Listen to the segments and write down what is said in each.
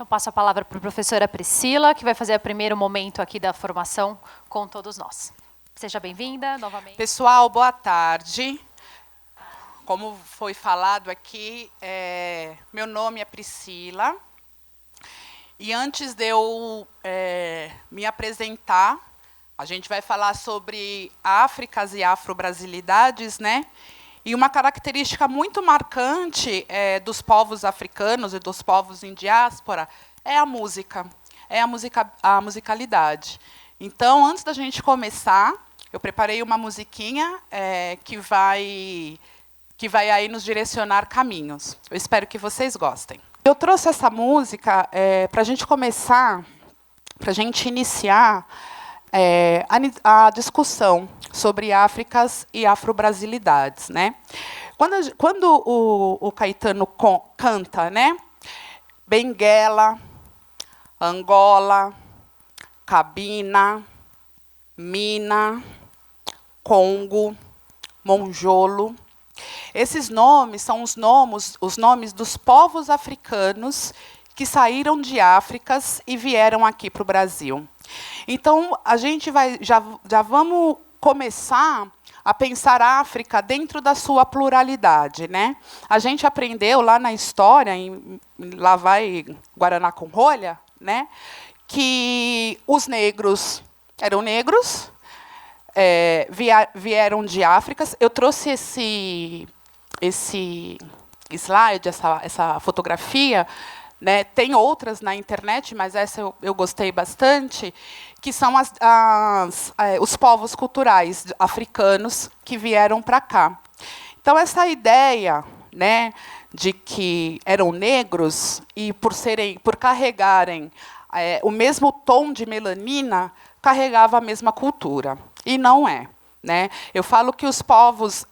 Então, passo a palavra para a professora Priscila, que vai fazer o primeiro momento aqui da formação com todos nós. Seja bem-vinda novamente. Pessoal, boa tarde. Como foi falado aqui, meu nome é Priscila. E antes de eu me apresentar, a gente vai falar sobre Áfricas e afro-brasilidades, né? E uma característica muito marcante dos povos africanos e dos povos em diáspora é a música, a musicalidade. Então, antes da gente começar, eu preparei uma musiquinha que vai aí nos direcionar caminhos. Eu espero que vocês gostem. Eu trouxe essa música para a gente começar, para a gente iniciar a discussão sobre Áfricas e afro-brasilidades, né? Quando o Caetano canta, né? Benguela, Angola, Cabina, Mina, Congo, Monjolo. Esses nomes são os nomes dos povos africanos que saíram de Áfricas e vieram aqui para o Brasil. Então, a gente já vamos começar a pensar a África dentro da sua pluralidade, né? A gente aprendeu lá na história, lá vai Guaraná com rolha, né? Que os negros eram negros, vieram de África. Eu trouxe esse slide, essa fotografia, né? Tem outras na internet, mas essa eu gostei bastante, que são os povos culturais africanos que vieram para cá. Então, essa ideia, né, de que eram negros e por carregarem o mesmo tom de melanina, carregava a mesma cultura. E não é. Né? Eu falo que os povos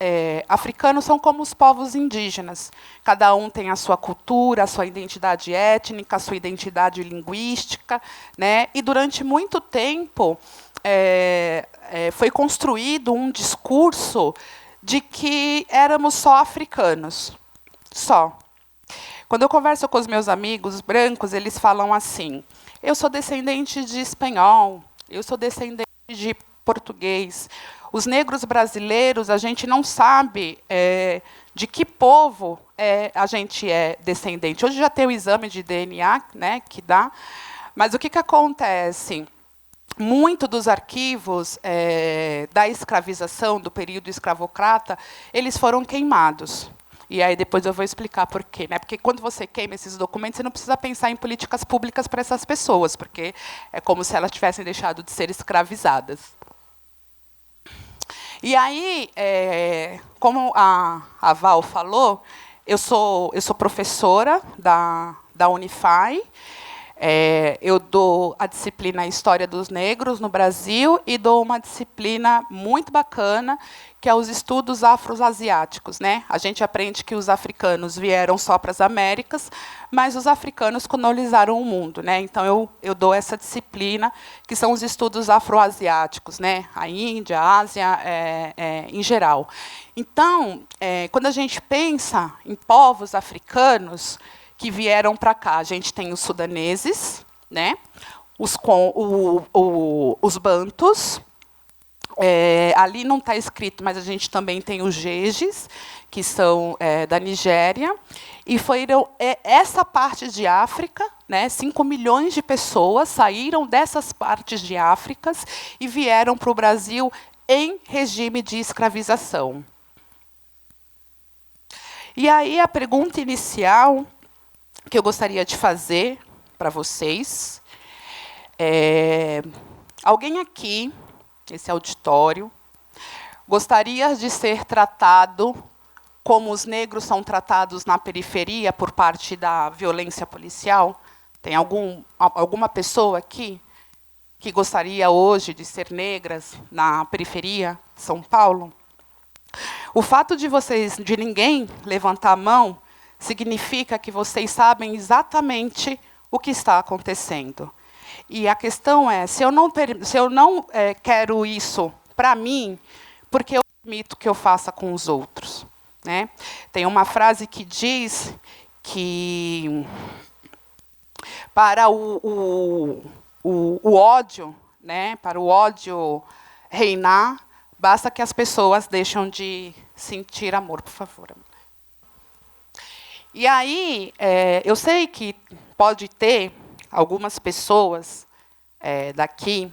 africanos são como os povos indígenas. Cada um tem a sua cultura, a sua identidade étnica, a sua identidade linguística, né? E, durante muito tempo, foi construído um discurso de que éramos só africanos. Só. Quando eu converso com os meus amigos brancos, eles falam assim: eu sou descendente de espanhol, eu sou descendente de português. Os negros brasileiros, a gente não sabe de que povo a gente é descendente. Hoje já tem o exame de DNA, né, que dá. Mas o que acontece? Muito dos arquivos da escravização, do período escravocrata, eles foram queimados. E aí depois eu vou explicar por quê, né? Porque quando você queima esses documentos, você não precisa pensar em políticas públicas para essas pessoas, porque é como se elas tivessem deixado de ser escravizadas. E aí, como a Val falou, eu sou professora da Unify. Eu dou a disciplina História dos Negros no Brasil e dou uma disciplina muito bacana, que é os estudos afro-asiáticos, né? A gente aprende que os africanos vieram só para as Américas, mas os africanos colonizaram o mundo, né? Então, eu dou essa disciplina, que são os estudos afro-asiáticos, né? A Índia, a Ásia, em geral. Então, quando a gente pensa em povos africanos que vieram para cá, a gente tem os sudaneses, né? Os bantus. Ali não está escrito, mas a gente também tem os jejes, que são da Nigéria. E foram essa parte de África, né, 5 milhões de pessoas saíram dessas partes de África e vieram para o Brasil em regime de escravização. E aí a pergunta inicial que eu gostaria de fazer para vocês alguém aqui, esse auditório, gostaria de ser tratado como os negros são tratados na periferia por parte da violência policial? Tem alguma pessoa aqui que gostaria hoje de ser negras na periferia de São Paulo? O fato de ninguém levantar a mão significa que vocês sabem exatamente o que está acontecendo. E a questão é, se eu não quero isso para mim, por que eu permito que eu faça com os outros? Né? Tem uma frase que diz que para o ódio, né, para o ódio reinar, basta que as pessoas deixem de sentir amor, por favor. E aí, eu sei que pode ter algumas pessoas daqui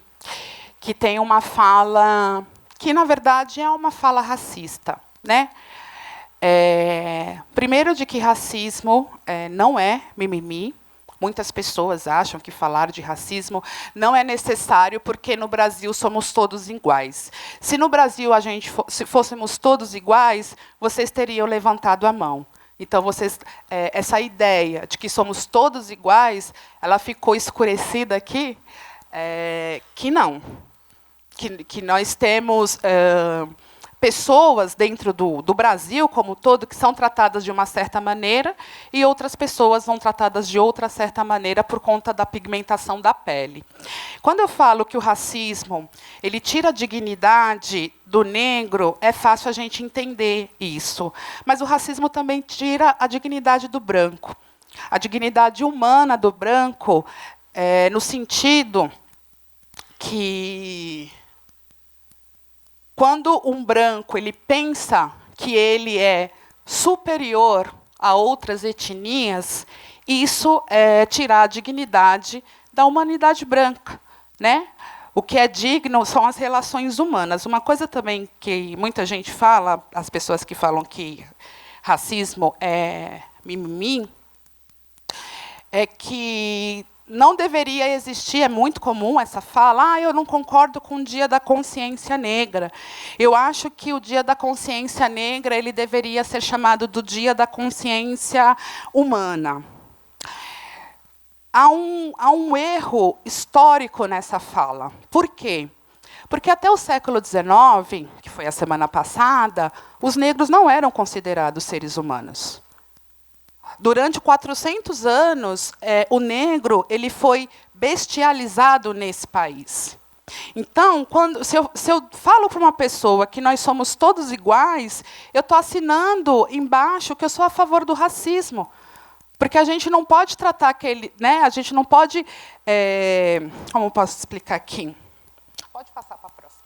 que têm uma fala que, na verdade, é uma fala racista, né? Primeiro, de que racismo não é mimimi. Muitas pessoas acham que falar de racismo não é necessário, porque no Brasil somos todos iguais. Se no Brasil se fôssemos todos iguais, vocês teriam levantado a mão. Então, essa ideia de que somos todos iguais, ela ficou escurecida aqui, que não. Que nós temos pessoas dentro do Brasil, como um todo, que são tratadas de uma certa maneira, e outras pessoas são tratadas de outra certa maneira por conta da pigmentação da pele. Quando eu falo que o racismo ele tira a dignidade do negro, é fácil a gente entender isso. Mas o racismo também tira a dignidade do branco. A dignidade humana do branco, no sentido que, quando um branco ele pensa que ele é superior a outras etnias, isso é tirar a dignidade da humanidade branca, né? O que é digno são as relações humanas. Uma coisa também que muita gente fala, as pessoas que falam que racismo é mimimi, é que não deveria existir, é muito comum essa fala, eu não concordo com o Dia da Consciência Negra. Eu acho que o Dia da Consciência Negra ele deveria ser chamado do Dia da Consciência Humana. Há um erro histórico nessa fala. Por quê? Porque até o século XIX, que foi a semana passada, os negros não eram considerados seres humanos. Durante 400 anos, o negro ele foi bestializado nesse país. Então, se eu falo para uma pessoa que nós somos todos iguais, eu estou assinando embaixo que eu sou a favor do racismo. Porque a gente não pode tratar aquele... né, a gente não pode... como eu posso explicar aqui? Pode passar para a próxima.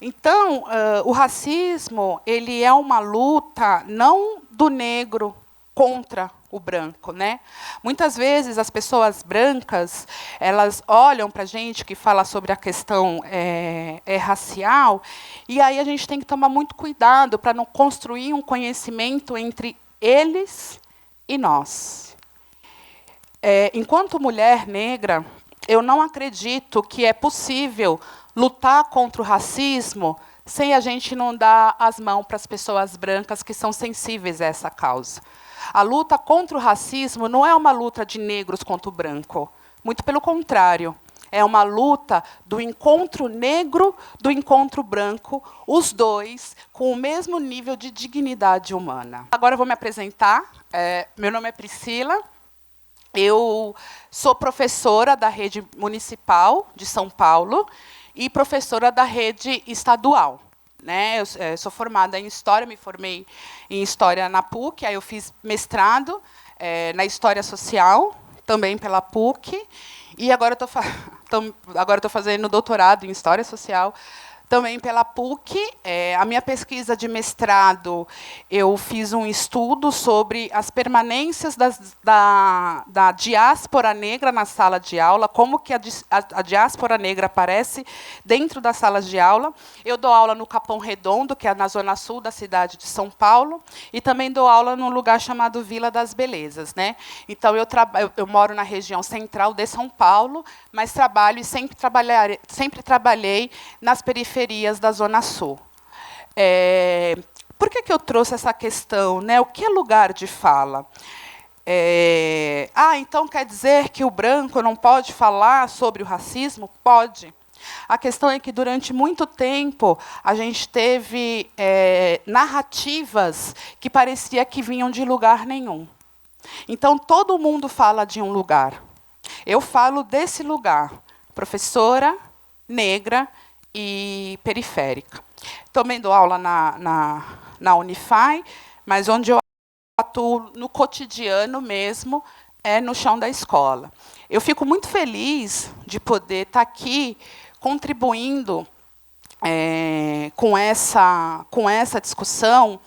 Então, o racismo ele é uma luta não do negro contra o branco, né? Muitas vezes as pessoas brancas elas olham para a gente que fala sobre a questão racial, e aí a gente tem que tomar muito cuidado para não construir um conhecimento entre eles e nós. Enquanto mulher negra, eu não acredito que é possível lutar contra o racismo sem a gente não dar as mãos para as pessoas brancas que são sensíveis a essa causa. A luta contra o racismo não é uma luta de negros contra o branco. Muito pelo contrário. É uma luta do encontro negro, do encontro branco, os dois com o mesmo nível de dignidade humana. Agora eu vou me apresentar. Meu nome é Priscila. Eu sou professora da rede municipal de São Paulo e professora da rede estadual. Né? Eu sou formada em História, me formei em História na PUC, aí eu fiz mestrado na História Social, também pela PUC, e agora estou fazendo doutorado em História Social, também pela PUC. A minha pesquisa de mestrado, eu fiz um estudo sobre as permanências da diáspora negra na sala de aula, como que a diáspora negra aparece dentro das salas de aula. Eu dou aula no Capão Redondo, que é na zona sul da cidade de São Paulo, e também dou aula num lugar chamado Vila das Belezas, né? Então, eu moro na região central de São Paulo, mas trabalho e sempre trabalhei nas periferias da Zona Sul. Por que eu trouxe essa questão? Né? O que é lugar de fala? Então quer dizer que o branco não pode falar sobre o racismo? Pode. A questão é que, durante muito tempo, a gente teve narrativas que parecia que vinham de lugar nenhum. Então, todo mundo fala de um lugar. Eu falo desse lugar. Professora, negra e periférica. Também dou aula na Unify, mas onde eu atuo no cotidiano mesmo, no chão da escola. Eu fico muito feliz de poder estar aqui contribuindo com essa discussão,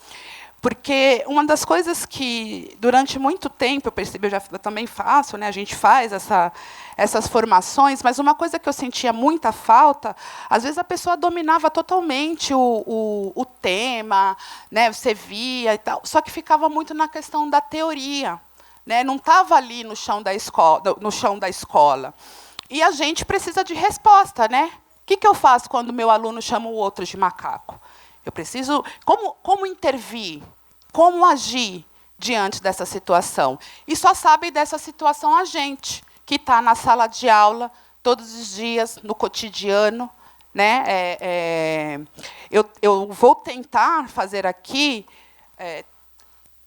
porque uma das coisas que, durante muito tempo, eu percebi, eu também faço, né, a gente faz essas formações, mas uma coisa que eu sentia muita falta, às vezes a pessoa dominava totalmente o tema, né, você via e tal, só que ficava muito na questão da teoria, né, não estava ali no chão da escola. E a gente precisa de resposta, né? O que eu faço quando o meu aluno chama o outro de macaco? Eu preciso... Como intervir? Como agir diante dessa situação? E só sabe dessa situação a gente, que está na sala de aula, todos os dias, no cotidiano. Né? Eu vou tentar fazer aqui...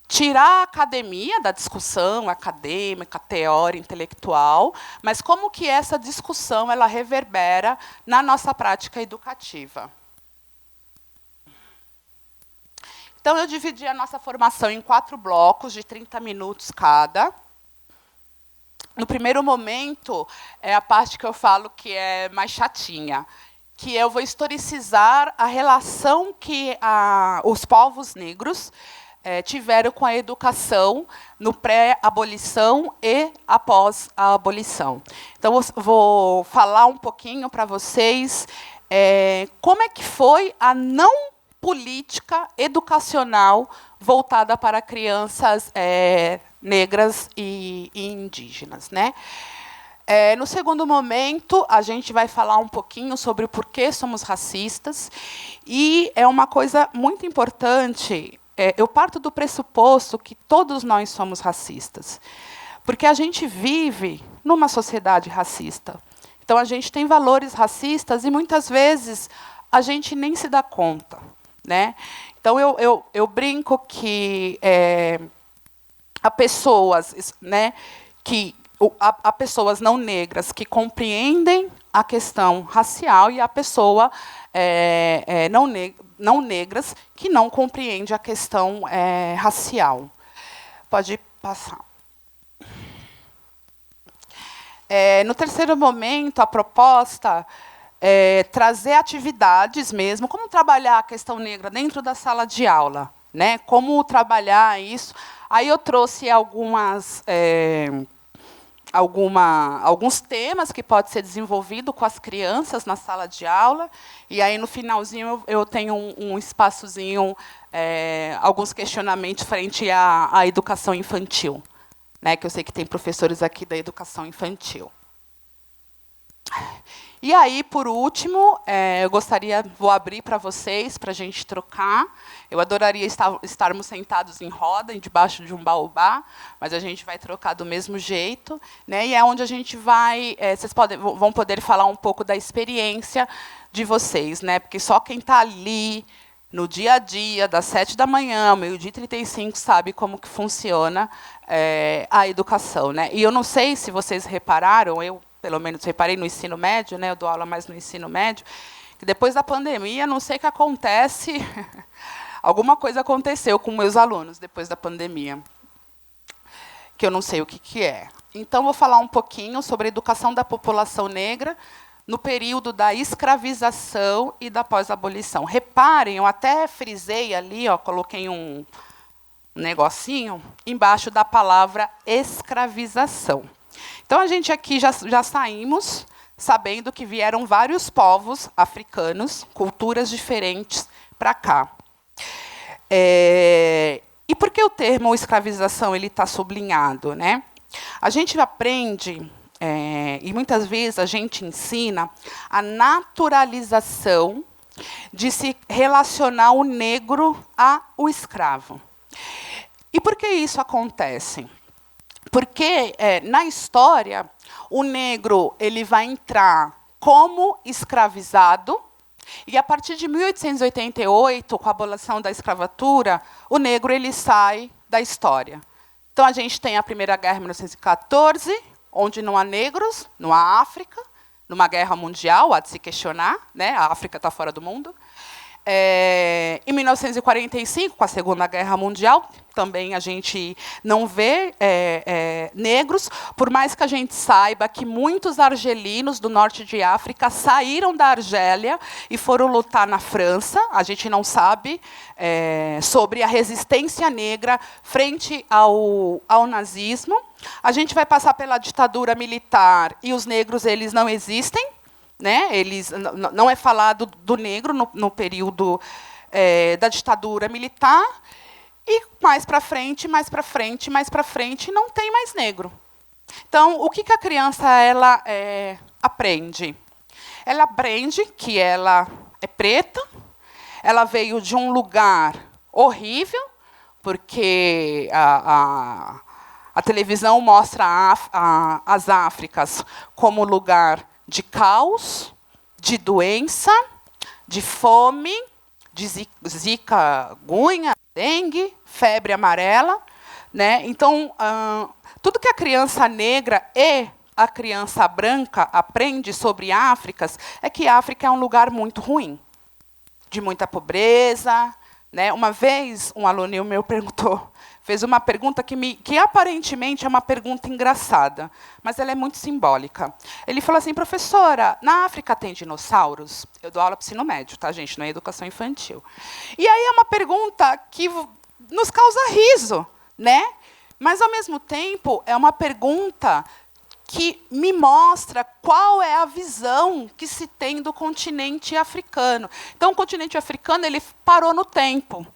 tirar a academia da discussão acadêmica, teórica, intelectual, mas como que essa discussão ela reverbera na nossa prática educativa. Então, eu dividi a nossa formação em 4 blocos de 30 minutos cada. No primeiro momento, é a parte que eu falo que é mais chatinha, que eu vou historicizar a relação que os povos negros tiveram com a educação no pré-abolição e após a abolição. Então, vou falar um pouquinho para vocês como é que foi a não política educacional voltada para crianças negras e indígenas. Né? No segundo momento, a gente vai falar um pouquinho sobre o porquê somos racistas, e é uma coisa muito importante. Eu parto do pressuposto que todos nós somos racistas, porque a gente vive numa sociedade racista. Então, a gente tem valores racistas e, muitas vezes, a gente nem se dá conta. Né? Então, eu brinco que há pessoas, né, há pessoas não negras que compreendem a questão racial e há pessoa não negras que não compreende a questão racial. Pode passar. No terceiro momento, a proposta é trazer atividades mesmo, como trabalhar a questão negra dentro da sala de aula, né? Como trabalhar isso. Aí eu trouxe alguns temas que podem ser desenvolvidos com as crianças na sala de aula, e aí, no finalzinho, eu tenho um espaçozinho, alguns questionamentos frente à educação infantil, né, que eu sei que tem professores aqui da educação infantil. E aí, por último, vou abrir para vocês, para a gente trocar. Eu adoraria estarmos sentados em roda, debaixo de um baobá, mas a gente vai trocar do mesmo jeito. Né? E é onde a gente vai... vocês vão poder falar um pouco da experiência de vocês, né? Porque só quem está ali, no dia a dia, das 7 da manhã ao meio-dia e 35, sabe como que funciona a educação. Né? E eu não sei se vocês repararam, pelo menos reparei no ensino médio, né, eu dou aula mais no ensino médio, que depois da pandemia, não sei o que acontece, alguma coisa aconteceu com meus alunos depois da pandemia, que eu não sei o que é. Então, vou falar um pouquinho sobre a educação da população negra no período da escravização e da pós-abolição. Reparem, eu até frisei ali, coloquei um negocinho embaixo da palavra escravização. Então, a gente aqui já saímos sabendo que vieram vários povos africanos, culturas diferentes, para cá. E por que o termo escravização está sublinhado? Né? A gente aprende, e muitas vezes a gente ensina, a naturalização de se relacionar o negro ao escravo. E por que isso acontece? Porque, na história, o negro ele vai entrar como escravizado, e, a partir de 1888, com a abolição da escravatura, o negro ele sai da história. Então, a gente tem a Primeira Guerra em 1914, onde não há negros, não há África, numa guerra mundial, há de se questionar, né? A África está fora do mundo. Em 1945, com a Segunda Guerra Mundial, também a gente não vê negros, por mais que a gente saiba que muitos argelinos do norte de África saíram da Argélia e foram lutar na França. A gente não sabe sobre a resistência negra frente ao nazismo. A gente vai passar pela ditadura militar e os negros eles não existem, né? Eles não é falado do negro no período da ditadura militar. E mais para frente, não tem mais negro. Então, o que a criança ela aprende? Ela aprende que ela é preta, ela veio de um lugar horrível, porque a televisão mostra as Áfricas como lugar de caos, de doença, de fome, de zika, gunha, dengue, febre amarela, né? Então, tudo que a criança negra e a criança branca aprende sobre África é que a África é um lugar muito ruim, de muita pobreza, né? Uma vez, um aluno meu fez uma pergunta que aparentemente é uma pergunta engraçada, mas ela é muito simbólica. Ele falou assim, professora, na África tem dinossauros? Eu dou aula para o ensino médio, tá, gente? Não é educação infantil. E aí é uma pergunta que nos causa riso, né? Mas, ao mesmo tempo, é uma pergunta que me mostra qual é a visão que se tem do continente africano. Então, o continente africano ele parou no tempo.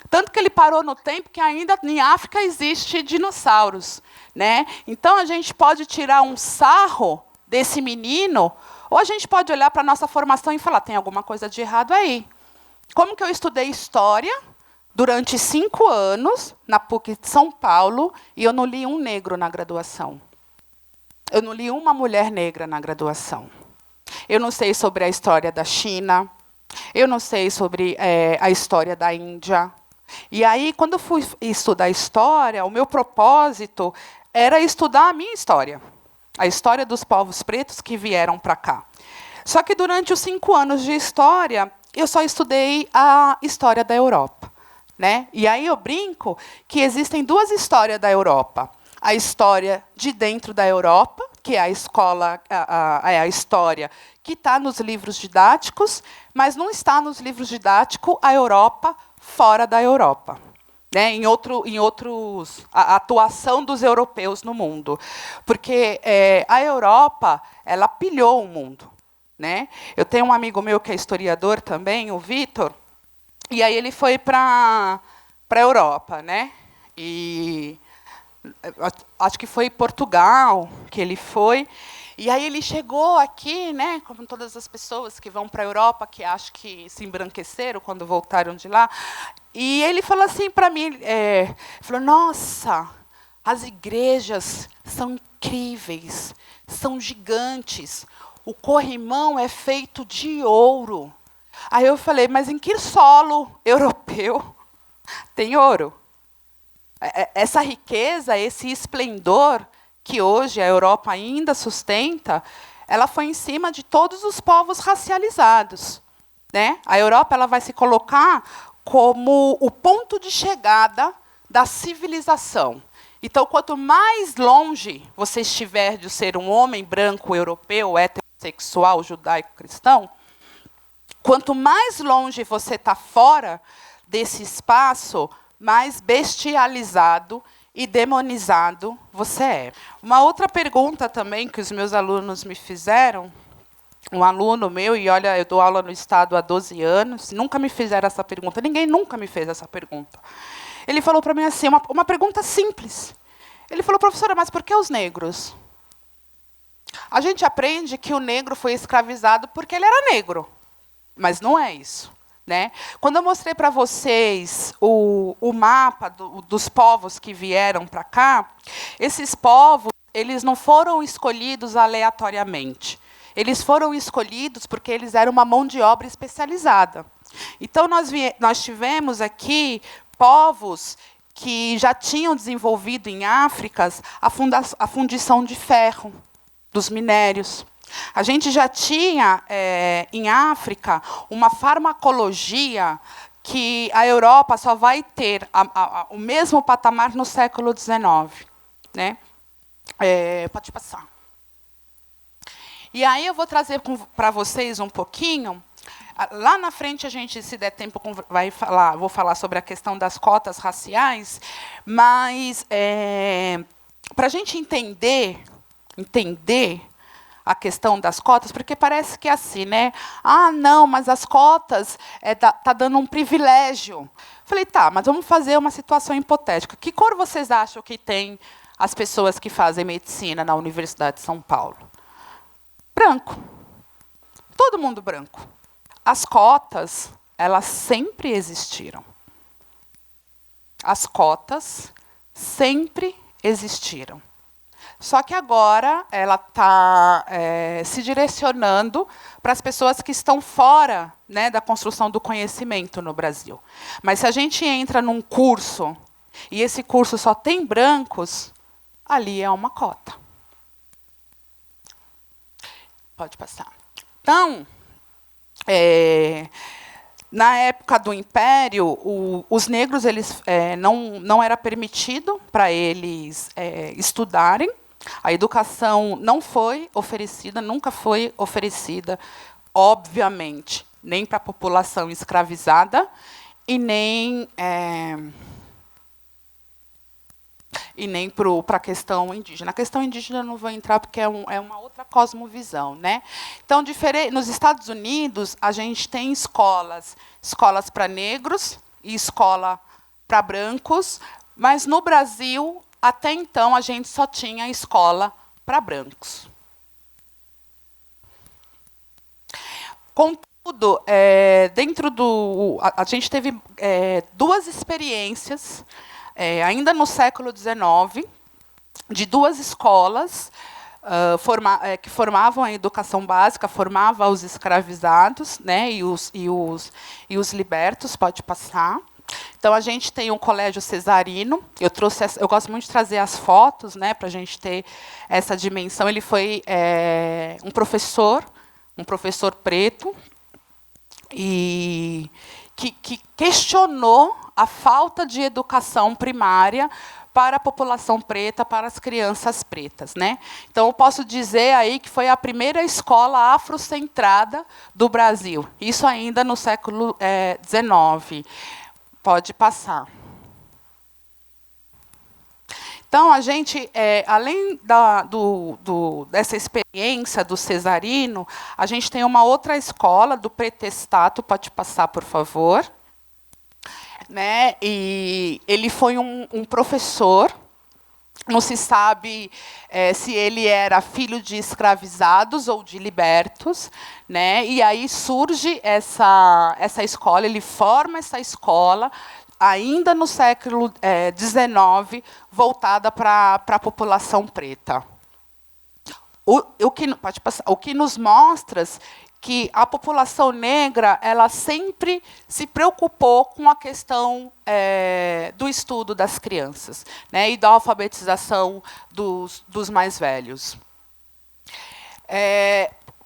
Tanto que ele parou no tempo que ainda em África existe dinossauros, né? Então, a gente pode tirar um sarro desse menino, ou a gente pode olhar para a nossa formação e falar, tem alguma coisa de errado aí. Como que eu estudei história durante 5 anos, na PUC de São Paulo, e eu não li um negro na graduação? Eu não li uma mulher negra na graduação. Eu não sei sobre a história da China, eu não sei sobre a história da Índia. E aí, quando eu fui estudar história, o meu propósito era estudar a minha história, a história dos povos pretos que vieram para cá. Só que durante os 5 anos de história, eu só estudei a história da Europa, né? E aí eu brinco que existem 2 histórias da Europa. A história de dentro da Europa, que é a escola, a história que está nos livros didáticos, mas não está nos livros didáticos a Europa fora da Europa, né? A atuação dos europeus no mundo, porque a Europa ela pilhou o mundo, né? Eu tenho um amigo meu que é historiador também, o Vitor, e aí ele foi para a Europa, né? E acho que foi Portugal que ele foi. E aí ele chegou aqui, né, como todas as pessoas que vão para a Europa, que acho que se embranqueceram quando voltaram de lá. E ele falou assim para mim, falou, nossa, as igrejas são incríveis, são gigantes. O corrimão é feito de ouro. Aí eu falei, mas em que solo europeu tem ouro? Essa riqueza, esse esplendor que hoje a Europa ainda sustenta, ela foi em cima de todos os povos racializados, né? A Europa ela vai se colocar como o ponto de chegada da civilização. Então, quanto mais longe você estiver de ser um homem branco, europeu, heterossexual, judaico-cristão, quanto mais longe você está fora desse espaço, mais bestializado e demonizado você é. Uma outra pergunta também que os meus alunos me fizeram, um aluno meu, e olha, eu dou aula no Estado há 12 anos, nunca me fizeram essa pergunta, ninguém nunca me fez essa pergunta. Ele falou para mim assim, uma pergunta simples. Ele falou, professora, mas por que os negros? A gente aprende que o negro foi escravizado porque ele era negro, mas não é isso. Né? Quando eu mostrei para vocês o mapa dos povos que vieram para cá, esses povos eles não foram escolhidos aleatoriamente. Eles foram escolhidos porque eles eram uma mão de obra especializada. Então, nós tivemos aqui povos que já tinham desenvolvido em África a fundição de ferro, dos minérios. A gente já tinha, em África, uma farmacologia que a Europa só vai ter o mesmo patamar no século XIX. Né? Pode passar. E aí eu vou trazer para vocês um pouquinho. Lá na frente, a gente, se der tempo, vou falar sobre a questão das cotas raciais, mas para a gente entender a questão das cotas, porque parece que é assim, né? Ah, não, mas as cotas tá dando um privilégio. Falei, tá, mas vamos fazer uma situação hipotética. Que cor vocês acham que tem as pessoas que fazem medicina na Universidade de São Paulo? Branco. Todo mundo branco. As cotas, elas sempre existiram. As cotas sempre existiram. Só que agora ela está se direcionando para as pessoas que estão fora, né, da construção do conhecimento no Brasil. Mas se a gente entra num curso e esse curso só tem brancos, ali é uma cota. Pode passar. Então, na época do Império, os negros não era permitido para eles estudarem. A educação não foi oferecida, nunca foi oferecida, obviamente, nem para a população escravizada e nem para a questão indígena. A questão indígena eu não vou entrar porque é uma outra cosmovisão, né? Então, nos Estados Unidos, a gente tem escolas para negros e escola para brancos, mas no Brasil, até então, a gente só tinha escola para brancos. Contudo, a gente teve duas experiências, ainda no século XIX, de duas escolas que formavam a educação básica, formavam os escravizados, né, e os libertos. Pode passar. Então, a gente tem um colégio cesarino. Eu gosto muito de trazer as fotos, né, para a gente ter essa dimensão. Ele foi um professor preto, e que questionou a falta de educação primária para a população preta, para as crianças pretas, né? Então, eu posso dizer aí que foi a primeira escola afrocentrada do Brasil. Isso ainda no século XIX. Pode passar. Então, a gente, além dessa experiência do cesarino, a gente tem uma outra escola do pretestato. Pode passar, por favor. Né? E ele foi um professor. Não se sabe se ele era filho de escravizados ou de libertos, né? E aí surge essa escola, ele forma essa escola, ainda no século XIX, voltada para a população preta. O que nos mostra que a população negra ela sempre se preocupou com a questão do estudo das crianças, né, e da alfabetização dos mais velhos.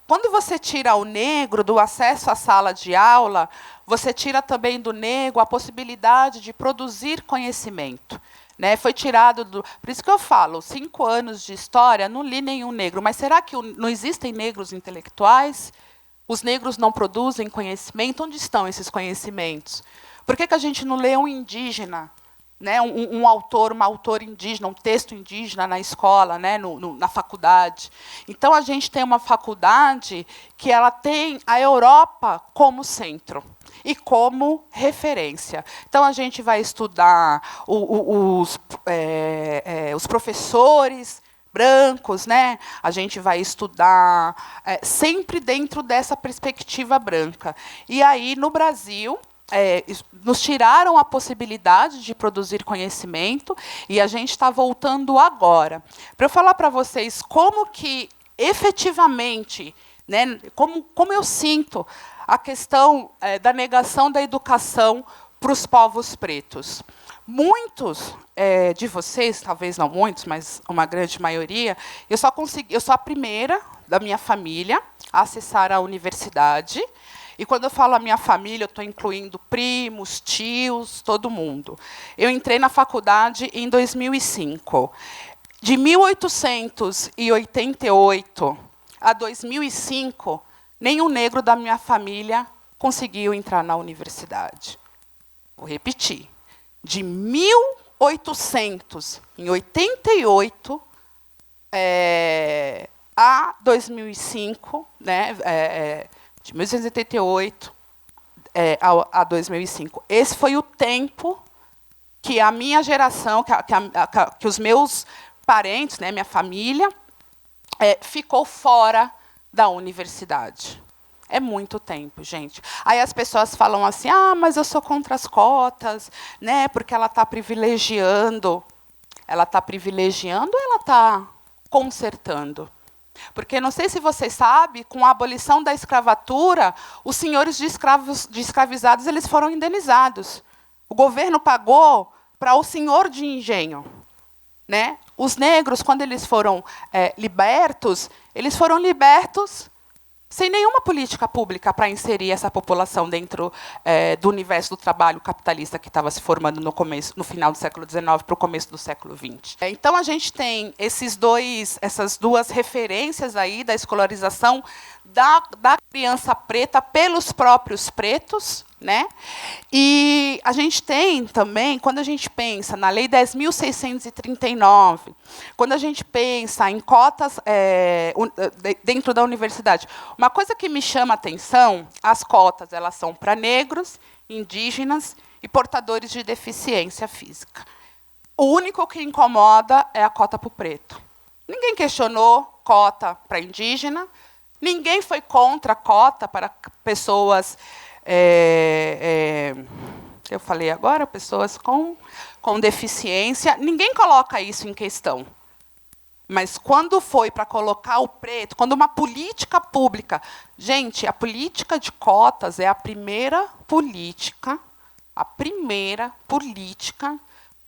Quando você tira o negro do acesso à sala de aula, você tira também do negro a possibilidade de produzir conhecimento. Né, foi tirado Por isso que eu falo, 5 anos de história, não li nenhum negro. Mas será que não existem negros intelectuais? Os negros não produzem conhecimento? Onde estão esses conhecimentos? Por que a gente não lê um indígena, né, um autor, uma autora indígena, um texto indígena na escola, né, na faculdade? Então, a gente tem uma faculdade que ela tem a Europa como centro e como referência. Então, a gente vai estudar os professores brancos, né? A gente vai estudar sempre dentro dessa perspectiva branca. E aí, no Brasil, nos tiraram a possibilidade de produzir conhecimento, e a gente está voltando agora. Para eu falar para vocês como que, efetivamente, né, como eu sinto a questão da negação da educação para os povos pretos. Muitos de vocês, talvez não muitos, mas uma grande maioria, eu sou a primeira da minha família a acessar a universidade. E quando eu falo a minha família, eu estou incluindo primos, tios, todo mundo. Eu entrei na faculdade em 2005. De 1888 a 2005, nenhum negro da minha família conseguiu entrar na universidade. Vou repetir. De 1888 a 2005, né, de 1888 a 2005. Esse foi o tempo que a minha geração, que os meus parentes, né, minha família, ficou fora da universidade. É muito tempo, gente. Aí as pessoas falam assim, mas eu sou contra as cotas, né, porque ela está privilegiando. Ela está privilegiando ou ela está consertando? Porque, não sei se vocês sabem, com a abolição da escravatura, os senhores de escravizados eles foram indenizados. O governo pagou para o senhor de engenho. Né? Os negros, quando eles foram libertos sem nenhuma política pública para inserir essa população dentro do universo do trabalho capitalista que estava se formando no final do século XIX para o começo do século XX. Então, a gente tem essas duas referências aí da escolarização da criança preta pelos próprios pretos, né? E a gente tem também, quando a gente pensa na Lei 10.639, quando a gente pensa em cotas dentro da universidade, uma coisa que me chama a atenção, as cotas elas são para negros, indígenas e portadores de deficiência física. O único que incomoda é a cota para o preto. Ninguém questionou cota para indígena, ninguém foi contra a cota para pessoas... eu falei agora, pessoas com deficiência, ninguém coloca isso em questão. Mas quando foi para colocar o preto, quando uma política pública... Gente, a política de cotas é a primeira política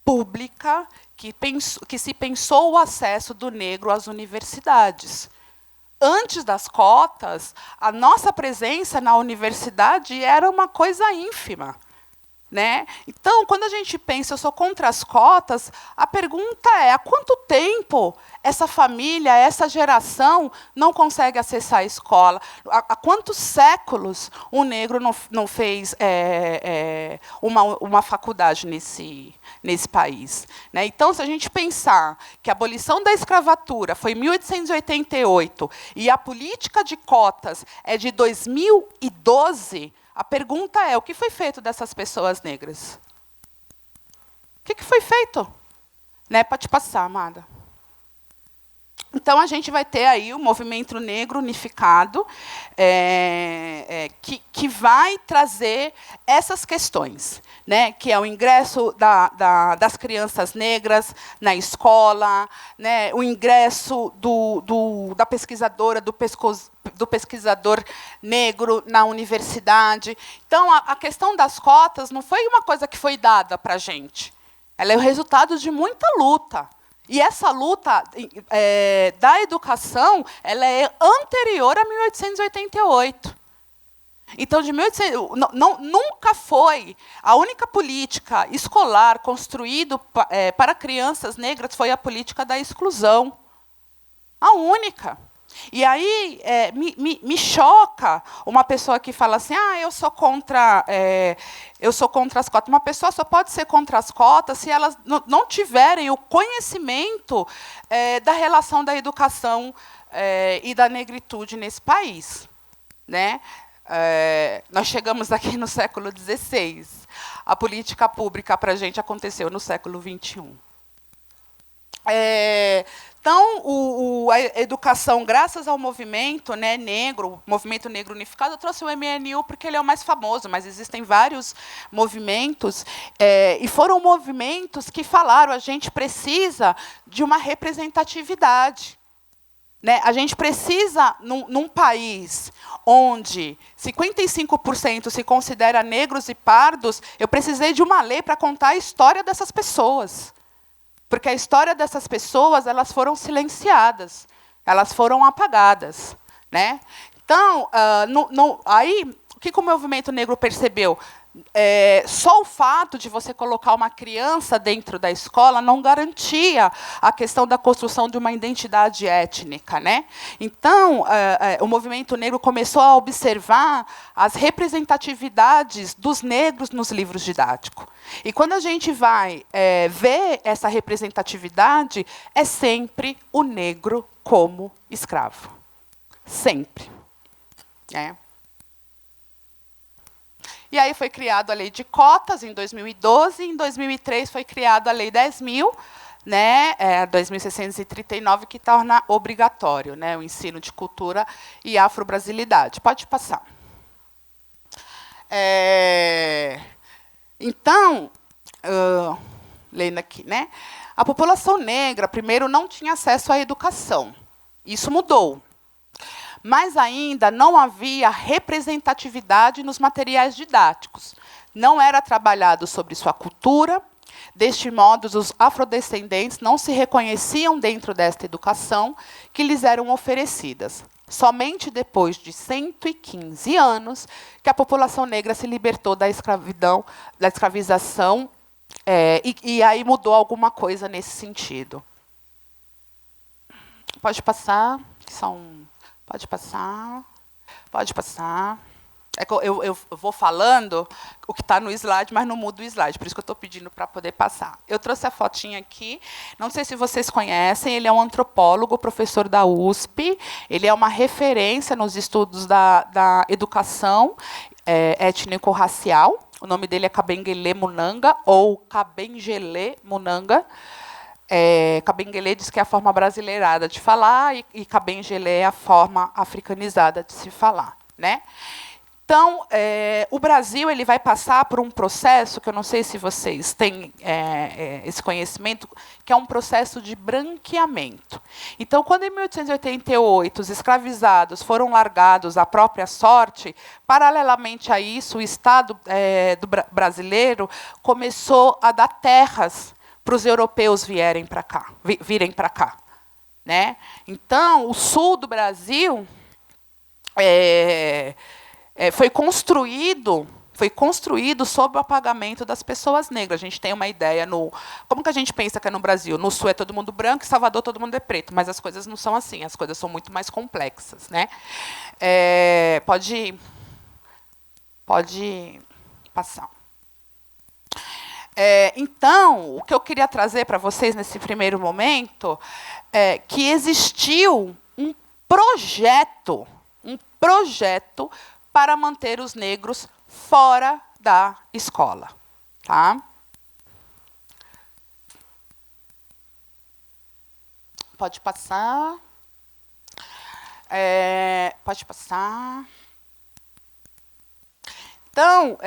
pública que se pensou o acesso do negro às universidades. Antes das cotas, a nossa presença na universidade era uma coisa ínfima. Né? Então, quando a gente pensa, eu sou contra as cotas, a pergunta é, há quanto tempo essa família, essa geração, não consegue acessar a escola? Há quantos séculos o negro não fez uma faculdade nesse país? Né? Então, se a gente pensar que a abolição da escravatura foi em 1888 e a política de cotas é de 2012, a pergunta é, o que foi feito dessas pessoas negras? O que foi feito? Né? Pode passar, amada. Então, a gente vai ter aí o movimento negro unificado, que vai trazer essas questões, né? Que é o ingresso das crianças negras na escola, né? O ingresso da pesquisadora, do pesquisador negro na universidade. Então, a questão das cotas não foi uma coisa que foi dada para a gente. Ela é o resultado de muita luta. E essa luta da educação ela é anterior a 1888. Então, nunca foi a única política escolar construída para crianças negras foi a política da exclusão. A única. E aí me choca uma pessoa que fala assim, eu sou contra as cotas. Uma pessoa só pode ser contra as cotas se elas não tiverem o conhecimento da relação da educação e da negritude nesse país. Né? Nós chegamos aqui no século XVI. A política pública para a gente aconteceu no século XXI. Então, a educação, graças ao movimento negro, movimento negro unificado, eu trouxe o MNU porque ele é o mais famoso, mas existem vários movimentos, e foram movimentos que falaram, a gente precisa de uma representatividade. Né? A gente precisa, num país onde 55% se considera negros e pardos, eu precisei de uma lei para contar a história dessas pessoas. Porque a história dessas pessoas elas foram silenciadas, elas foram apagadas. Né? Então, aí, o que o movimento negro percebeu? Só o fato de você colocar uma criança dentro da escola não garantia a questão da construção de uma identidade étnica, né? Então, o movimento negro começou a observar as representatividades dos negros nos livros didáticos. E quando a gente vai ver essa representatividade, é sempre o negro como escravo. Sempre. E aí foi criada a lei de cotas em 2012, em 2003 foi criada a lei 10.000, né, 2.639, que torna obrigatório, né, o ensino de cultura e afro-brasilidade. Pode passar. Então, lendo aqui, né, a população negra, primeiro, não tinha acesso à educação. Isso mudou. Mas ainda não havia representatividade nos materiais didáticos. Não era trabalhado sobre sua cultura. Deste modo, os afrodescendentes não se reconheciam dentro desta educação que lhes eram oferecidas. Somente depois de 115 anos que a população negra se libertou da escravidão, da escravização, e aí mudou alguma coisa nesse sentido. Pode passar. Pode passar. Pode passar. Eu vou falando o que está no slide, mas não mudo o slide, por isso que eu estou pedindo para poder passar. Eu trouxe a fotinha aqui, não sei se vocês conhecem, ele é um antropólogo, professor da USP, ele é uma referência nos estudos da educação étnico-racial, o nome dele é Kabengele Munanga, ou Kabengele Munanga. Kabengele diz que é a forma brasileirada de falar, e Kabengele é a forma africanizada de se falar, né? Então, o Brasil ele vai passar por um processo, que eu não sei se vocês têm esse conhecimento, que é um processo de branqueamento. Então, quando em 1888 os escravizados foram largados à própria sorte, paralelamente a isso, o Estado brasileiro começou a dar terras para os europeus virem para cá. Né? Então, o sul do Brasil foi construído sob o apagamento das pessoas negras. A gente tem uma ideia como que a gente pensa que é no Brasil? No sul é todo mundo branco, em Salvador todo mundo é preto, mas as coisas não são assim, as coisas são muito mais complexas, né? Pode passar. Então, o que eu queria trazer para vocês nesse primeiro momento é que existiu um projeto para manter os negros fora da escola. Tá? Pode passar. Pode passar. Então,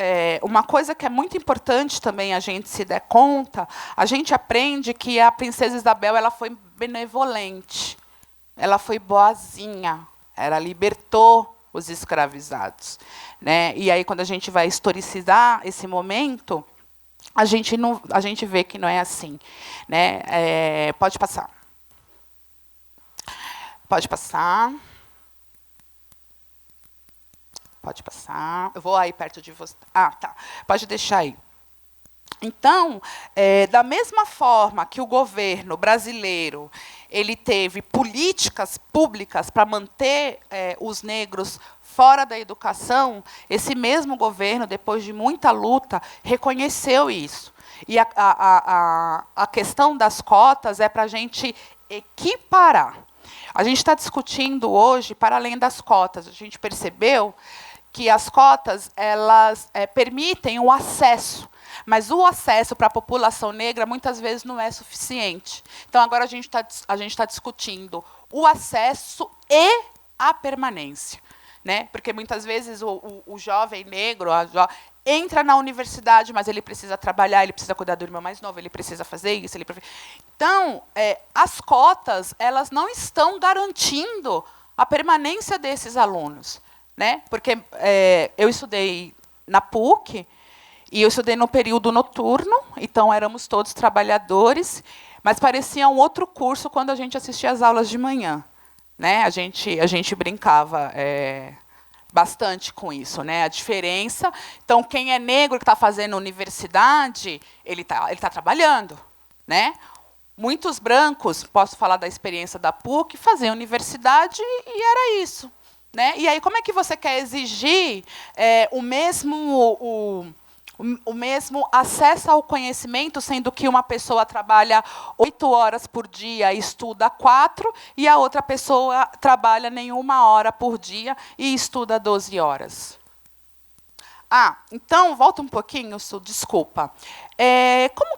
uma coisa que é muito importante também a gente se der conta, a gente aprende que a princesa Isabel ela foi benevolente, ela foi boazinha, ela libertou os escravizados, né? E aí, quando a gente vai historicizar esse momento, a gente vê que não é assim, né? Pode passar. Pode passar. Pode passar. Eu vou aí perto de você. Ah, tá. Pode deixar aí. Então, da mesma forma que o governo brasileiro ele teve políticas públicas para manter os negros fora da educação, esse mesmo governo, depois de muita luta, reconheceu isso. E a questão das cotas é para a gente equiparar. A gente está discutindo hoje, para além das cotas, a gente percebeu que as cotas elas permitem o acesso, mas o acesso para a população negra muitas vezes não é suficiente. Então, agora a gente está discutindo o acesso e a permanência, né? Porque muitas vezes o jovem negro entra na universidade, mas ele precisa trabalhar, ele precisa cuidar do irmão mais novo, ele precisa fazer isso. Então, as cotas elas não estão garantindo a permanência desses alunos. Né? Porque eu estudei na PUC, e eu estudei no período noturno, então éramos todos trabalhadores, mas parecia um outro curso quando a gente assistia às aulas de manhã. Né? A gente brincava bastante com isso, né? A diferença. Então, quem é negro que está fazendo universidade, ele tá trabalhando, né? Muitos brancos, posso falar da experiência da PUC, faziam universidade e era isso, né? E aí, como é que você quer exigir o mesmo acesso ao conhecimento, sendo que uma pessoa trabalha 8 horas por dia e estuda 4, e a outra pessoa trabalha nenhuma hora por dia e estuda 12 horas? Então, volta um pouquinho, Su, desculpa. Como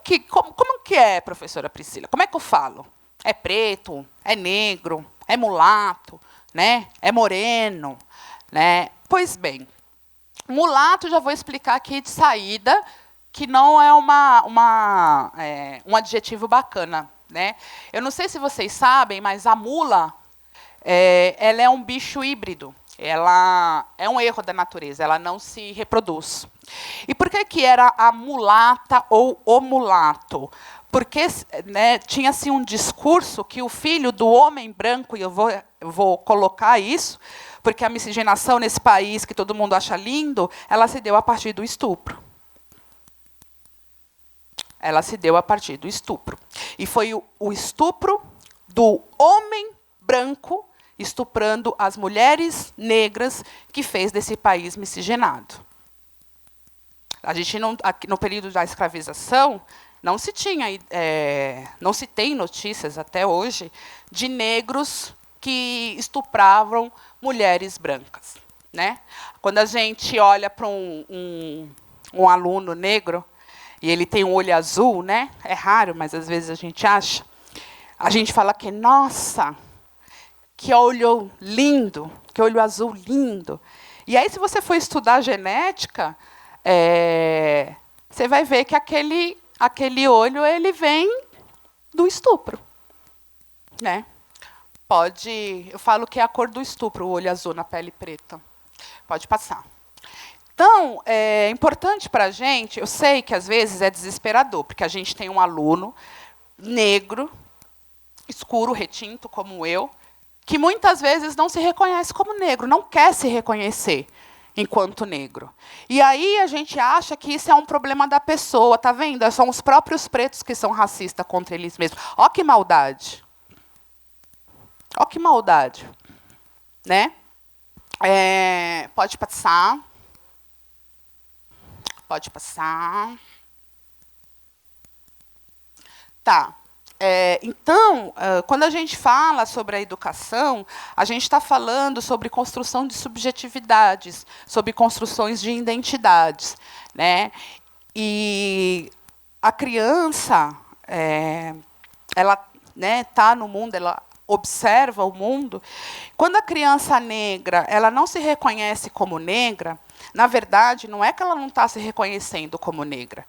que é, professora Priscila? Como é que eu falo? É preto? É negro? É mulato? Né? É moreno? Né? Pois bem, mulato, já vou explicar aqui de saída, que não é um adjetivo bacana, né? Eu não sei se vocês sabem, mas a mula ela é um bicho híbrido. Ela é um erro da natureza, ela não se reproduz. E por que era a mulata ou o mulato? Porque, né, tinha-se um discurso que o filho do homem branco, e eu vou colocar isso, porque a miscigenação nesse país, que todo mundo acha lindo, ela se deu a partir do estupro. Ela se deu a partir do estupro. E foi o estupro do homem branco estuprando as mulheres negras que fez desse país miscigenado. A gente não, no período da escravização, não se tem notícias até hoje de negros que estupravam mulheres brancas, né? Quando a gente olha para um aluno negro e ele tem um olho azul, né? É raro, mas às vezes a gente fala que, nossa, que olho lindo, que olho azul lindo. E aí, se você for estudar genética, você vai ver que aquele olho ele vem do estupro, né? Eu falo que é a cor do estupro, o olho azul na pele preta. Pode passar. Então, é importante para a gente, eu sei que às vezes é desesperador, porque a gente tem um aluno negro, escuro, retinto, como eu, que muitas vezes não se reconhece como negro, não quer se reconhecer enquanto negro. E aí a gente acha que isso é um problema da pessoa, tá vendo? São os próprios pretos que são racistas contra eles mesmos. Ó que maldade. Ó que maldade. Né? Pode passar. Pode passar. Tá. Então, quando a gente fala sobre a educação, a gente está falando sobre construção de subjetividades, sobre construções de identidades, né? E a criança, ela está no mundo, ela observa o mundo. Quando a criança negra ela não se reconhece como negra, na verdade, não é que ela não está se reconhecendo como negra.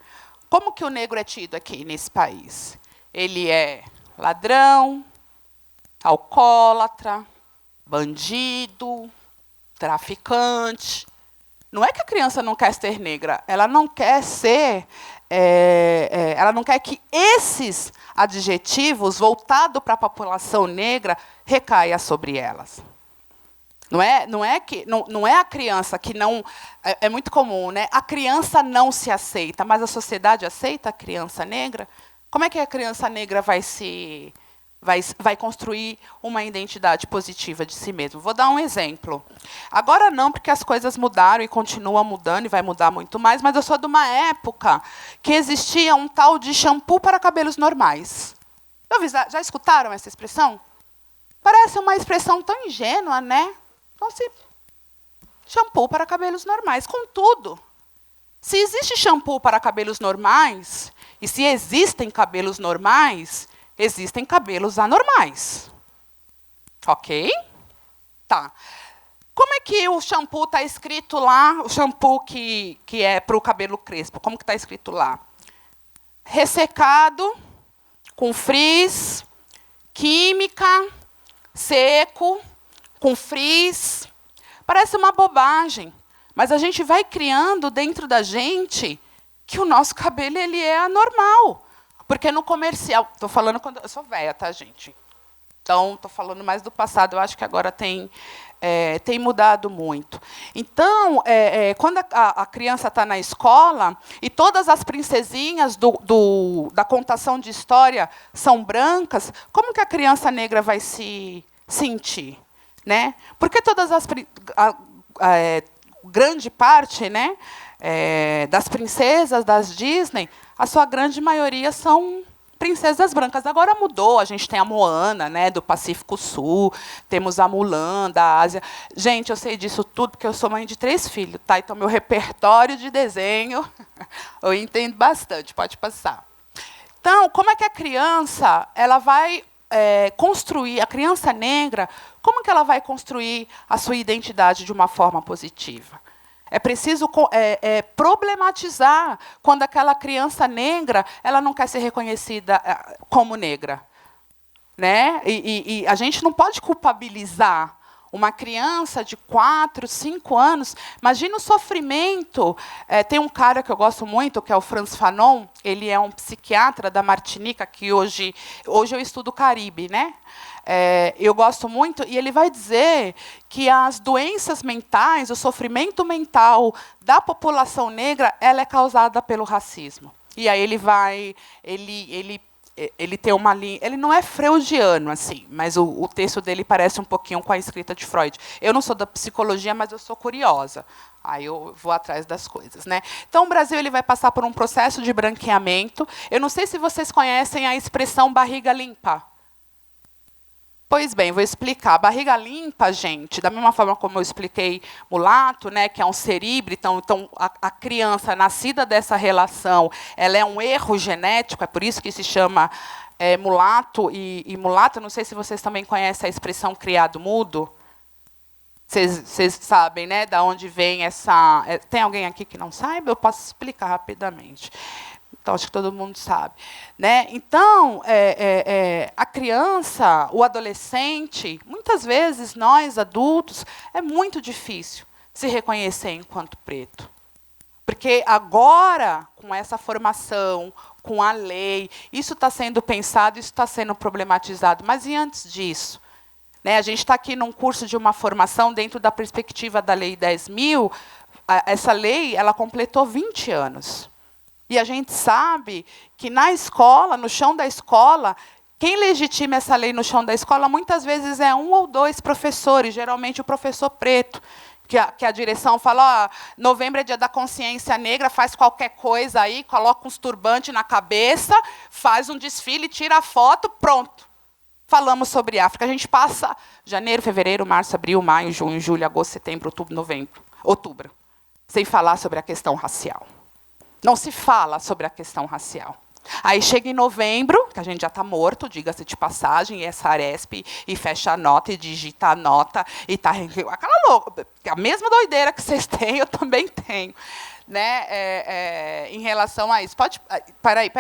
Como que o negro é tido aqui nesse país? Ele é ladrão, alcoólatra, bandido, traficante. Não é que a criança não quer ser negra, ela não quer ser, ela não quer que esses adjetivos voltados para a população negra recaia sobre elas. Não é a criança que não é muito comum, né? A criança não se aceita, mas a sociedade aceita a criança negra. Como é que a criança negra vai construir uma identidade positiva de si mesma? Vou dar um exemplo. Agora não, porque as coisas mudaram e continuam mudando e vai mudar muito mais, mas eu sou de uma época que existia um tal de shampoo para cabelos normais. Já escutaram essa expressão? Parece uma expressão tão ingênua, né? Então, shampoo para cabelos normais. Contudo, se existe shampoo para cabelos normais, e se existem cabelos normais, existem cabelos anormais. Ok? Tá. Como é que o shampoo está escrito lá, o shampoo que é para o cabelo crespo, como que está escrito lá? Ressecado, com frizz, química, seco, com frizz. Parece uma bobagem, mas a gente vai criando dentro da gente que o nosso cabelo ele é anormal. Porque no comercial... Estou falando quando... Eu sou velha, tá, gente? Então, estou falando mais do passado. Eu acho que agora tem Tem mudado muito. Então, quando a criança está na escola e todas as princesinhas da contação de história são brancas, como que a criança negra vai se sentir? Né? Porque todas as grande parte, né, das princesas das Disney, a sua grande maioria são princesas brancas. Agora mudou, a gente tem a Moana, né, do Pacífico Sul, temos a Mulan, da Ásia. Gente, eu sei disso tudo porque eu sou mãe de 3 filhos, tá? Então, meu repertório de desenho, eu entendo bastante, pode passar. Então, como é que a criança ela vai construir, a criança negra, como que ela vai construir a sua identidade de uma forma positiva? É preciso problematizar quando aquela criança negra ela não quer ser reconhecida como negra. Né? E a gente não pode culpabilizar uma criança de 4, 5 anos. Imagina o sofrimento. Tem um cara que eu gosto muito, que é o Frantz Fanon. Ele é um psiquiatra da Martinica, que hoje eu estudo o Caribe, né? Eu gosto muito, e ele vai dizer que as doenças mentais, o sofrimento mental da população negra, ela é causada pelo racismo. E aí ele tem uma linha, ele não é freudiano assim, mas o texto dele parece um pouquinho com a escrita de Freud. Eu não sou da psicologia, mas eu sou curiosa. Aí eu vou atrás das coisas, né? Então o Brasil ele vai passar por um processo de branqueamento. Eu não sei se vocês conhecem a expressão barriga limpa. Pois bem, vou explicar. A barriga limpa, gente, da mesma forma como eu expliquei mulato, né, que é um ser híbrido, então a criança nascida dessa relação, ela é um erro genético, é por isso que se chama mulato e mulata. Não sei se vocês também conhecem a expressão criado mudo. Vocês sabem, né, da onde vem essa... Tem alguém aqui que não saiba? Eu posso explicar rapidamente. Então, acho que todo mundo sabe. Né? Então, a criança, o adolescente, muitas vezes, nós, adultos, é muito difícil se reconhecer enquanto preto. Porque agora, com essa formação, com a lei, isso está sendo pensado, isso está sendo problematizado. Mas e antes disso? Né? A gente está aqui num curso de uma formação dentro da perspectiva da Lei 10.000. Essa lei ela completou 20 anos. E a gente sabe que na escola, no chão da escola, quem legitima essa lei no chão da escola, muitas vezes é 1 ou 2 professores, geralmente o professor preto, que a direção fala, novembro é dia da consciência negra, faz qualquer coisa aí, coloca uns turbantes na cabeça, faz um desfile, tira a foto, pronto. Falamos sobre África. A gente passa janeiro, fevereiro, março, abril, maio, junho, julho, agosto, setembro, outubro, sem falar sobre a questão racial. Não se fala sobre a questão racial. Aí chega em novembro, que a gente já está morto, diga-se de passagem, e é Saresp, e fecha a nota, e digita a nota, e está aquela louca. A mesma doideira que vocês têm, eu também tenho. Né? Em relação a isso. Peraí.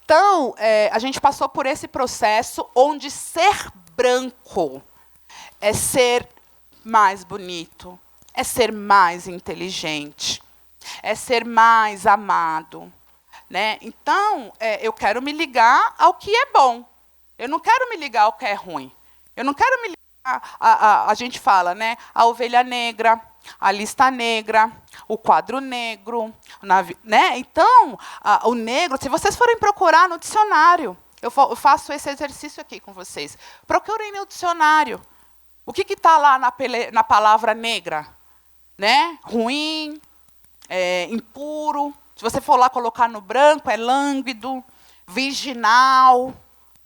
Então, a gente passou por esse processo onde ser branco é ser mais bonito, é ser mais inteligente, é ser mais amado. Né? Então, eu quero me ligar ao que é bom. Eu não quero me ligar ao que é ruim. Eu não quero me ligar... A gente fala, né? A ovelha negra, a lista negra, o quadro negro. Né? Então, o negro, se vocês forem procurar no dicionário, eu faço esse exercício aqui com vocês. Procurem no dicionário. O que está lá na palavra negra? Né? Ruim, impuro. Se você for lá colocar no branco, é lânguido, virginal,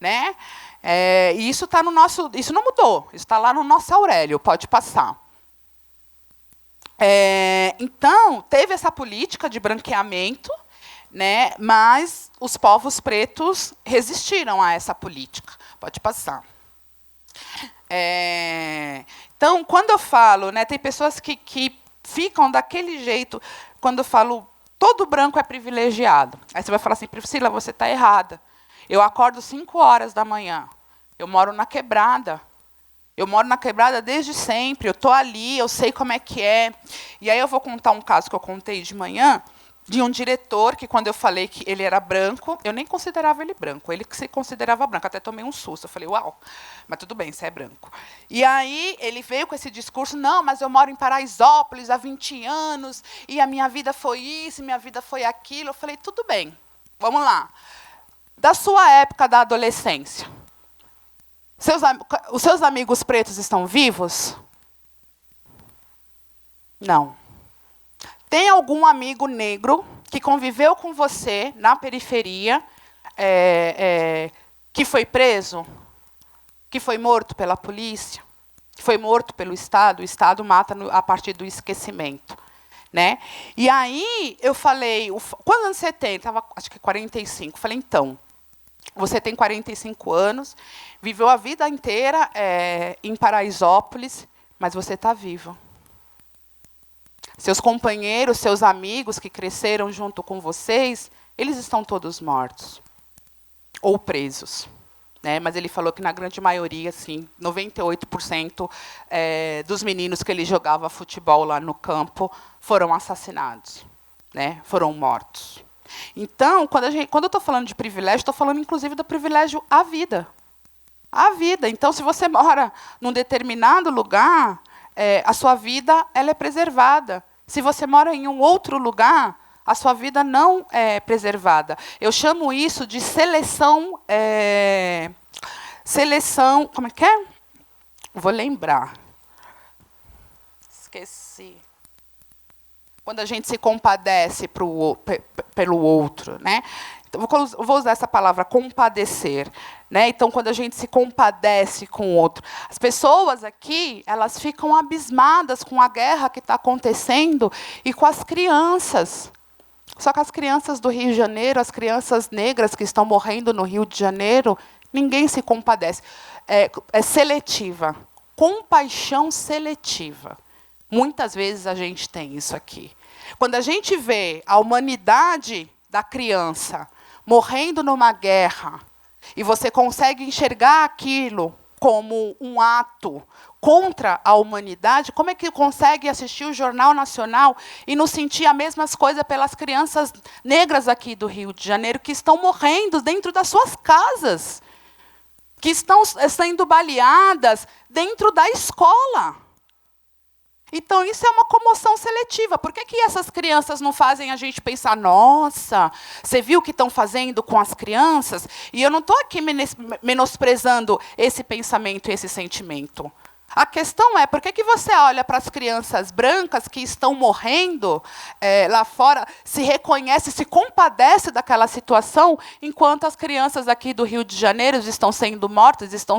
né? E isso está no nosso, isso não mudou, isso está lá no nosso Aurélio, pode passar. Então, teve essa política de branqueamento, né? Mas os povos pretos resistiram a essa política. Pode passar. Então, quando eu falo, né, tem pessoas que ficam daquele jeito, quando eu falo, todo branco é privilegiado. Aí você vai falar assim, Priscila, você está errada. Eu acordo 5 horas da manhã. Eu moro na quebrada. Eu moro na quebrada desde sempre. Eu estou ali, eu sei como é que é. E aí eu vou contar um caso que eu contei de manhã. de um diretor que, quando eu falei que ele era branco, eu nem considerava ele branco, ele que se considerava branco. Até tomei um susto. Eu falei, uau, mas tudo bem, você é branco. E aí ele veio com esse discurso, não, mas eu moro em Paraisópolis há 20 anos, e a minha vida foi isso, minha vida foi aquilo. Eu falei, tudo bem, vamos lá. Da sua época da adolescência, os seus amigos pretos estão vivos? Não. Tem algum amigo negro que conviveu com você na periferia, que foi preso, que foi morto pela polícia, que foi morto pelo Estado? O Estado mata a partir do esquecimento. Né? E aí eu falei, quando anos 70, estava acho que 45, falei, então, você tem 45 anos, viveu a vida inteira em Paraisópolis, mas você está vivo. Seus companheiros, seus amigos que cresceram junto com vocês, eles estão todos mortos ou presos. Né? Mas ele falou que, na grande maioria, assim, 98% dos meninos que ele jogava futebol lá no campo foram assassinados, né? Foram mortos. Então, quando eu estou falando de privilégio, estou falando, inclusive, do privilégio à vida. À vida. Então, se você mora num determinado lugar, a sua vida ela é preservada. Se você mora em um outro lugar, a sua vida não é preservada. Eu chamo isso de seleção... seleção... Como é que é? Vou lembrar. Esqueci. Quando a gente se compadece pelo outro. Né? Então, vou usar essa palavra, compadecer. Né? Então, quando a gente se compadece com o outro. As pessoas aqui, elas ficam abismadas com a guerra que está acontecendo e com as crianças. Só que as crianças do Rio de Janeiro, as crianças negras que estão morrendo no Rio de Janeiro, ninguém se compadece. É seletiva. Compaixão seletiva. Muitas vezes a gente tem isso aqui. Quando a gente vê a humanidade da criança morrendo numa guerra, e você consegue enxergar aquilo como um ato contra a humanidade, como é que consegue assistir o Jornal Nacional e não sentir as mesmas coisas pelas crianças negras aqui do Rio de Janeiro que estão morrendo dentro das suas casas, que estão sendo baleadas dentro da escola? Então, isso é uma comoção seletiva. Por que essas crianças não fazem a gente pensar, nossa, você viu o que estão fazendo com as crianças? E eu não estou aqui menosprezando esse pensamento e esse sentimento. A questão é, por que você olha para as crianças brancas que estão morrendo lá fora, se reconhece, se compadece daquela situação, enquanto as crianças aqui do Rio de Janeiro estão sendo mortas, estão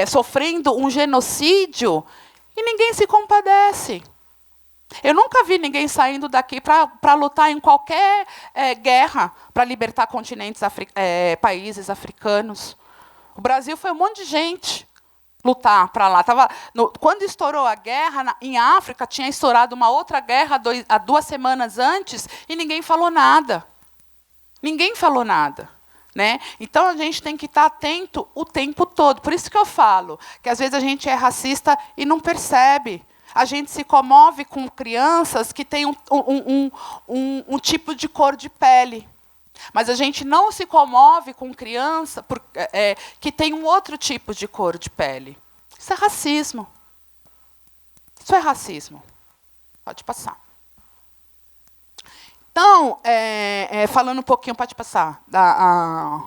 sofrendo um genocídio, e ninguém se compadece. Eu nunca vi ninguém saindo daqui para lutar em qualquer guerra para libertar países africanos. O Brasil foi um monte de gente lutar para lá. Quando estourou a guerra, em África, tinha estourado uma outra guerra há 2 semanas antes, e ninguém falou nada. Ninguém falou nada. Né? Então, a gente tem que estar atento o tempo todo. Por isso que eu falo que, às vezes, a gente é racista e não percebe. A gente se comove com crianças que têm um tipo de cor de pele. Mas a gente não se comove com criança que tem um outro tipo de cor de pele. Isso é racismo. Isso é racismo. Pode passar. Então, falando um pouquinho, pode passar. Tá.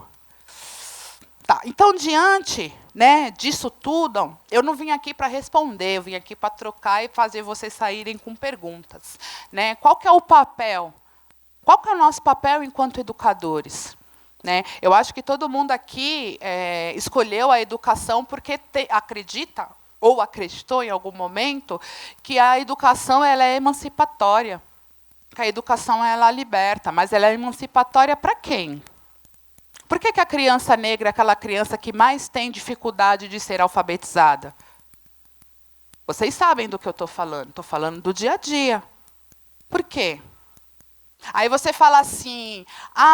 Então, diante, né, disso tudo, eu não vim aqui para responder, eu vim aqui para trocar e fazer vocês saírem com perguntas. Né? Qual que é o papel? Qual que é o nosso papel enquanto educadores? Né? Eu acho que todo mundo aqui escolheu a educação porque acredita, ou acreditou em algum momento, que a educação ela é emancipatória. Que a educação ela liberta, mas ela é emancipatória para quem? Por que a criança negra é aquela criança que mais tem dificuldade de ser alfabetizada? Vocês sabem do que eu estou falando. Estou falando do dia a dia. Por quê? Aí você fala assim,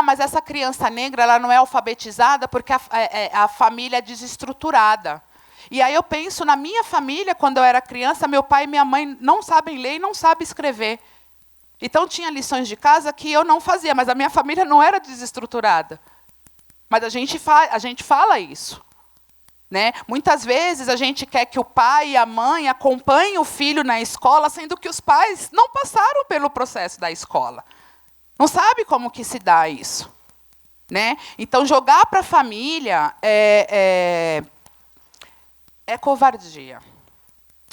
mas essa criança negra ela não é alfabetizada porque a família é desestruturada. E aí eu penso na minha família, quando eu era criança, meu pai e minha mãe não sabem ler e não sabem escrever. Então, tinha lições de casa que eu não fazia, mas a minha família não era desestruturada. Mas a gente fala isso. Né? Muitas vezes a gente quer que o pai e a mãe acompanhem o filho na escola, sendo que os pais não passaram pelo processo da escola. Não sabe como que se dá isso. Né? Então, jogar para a família é covardia.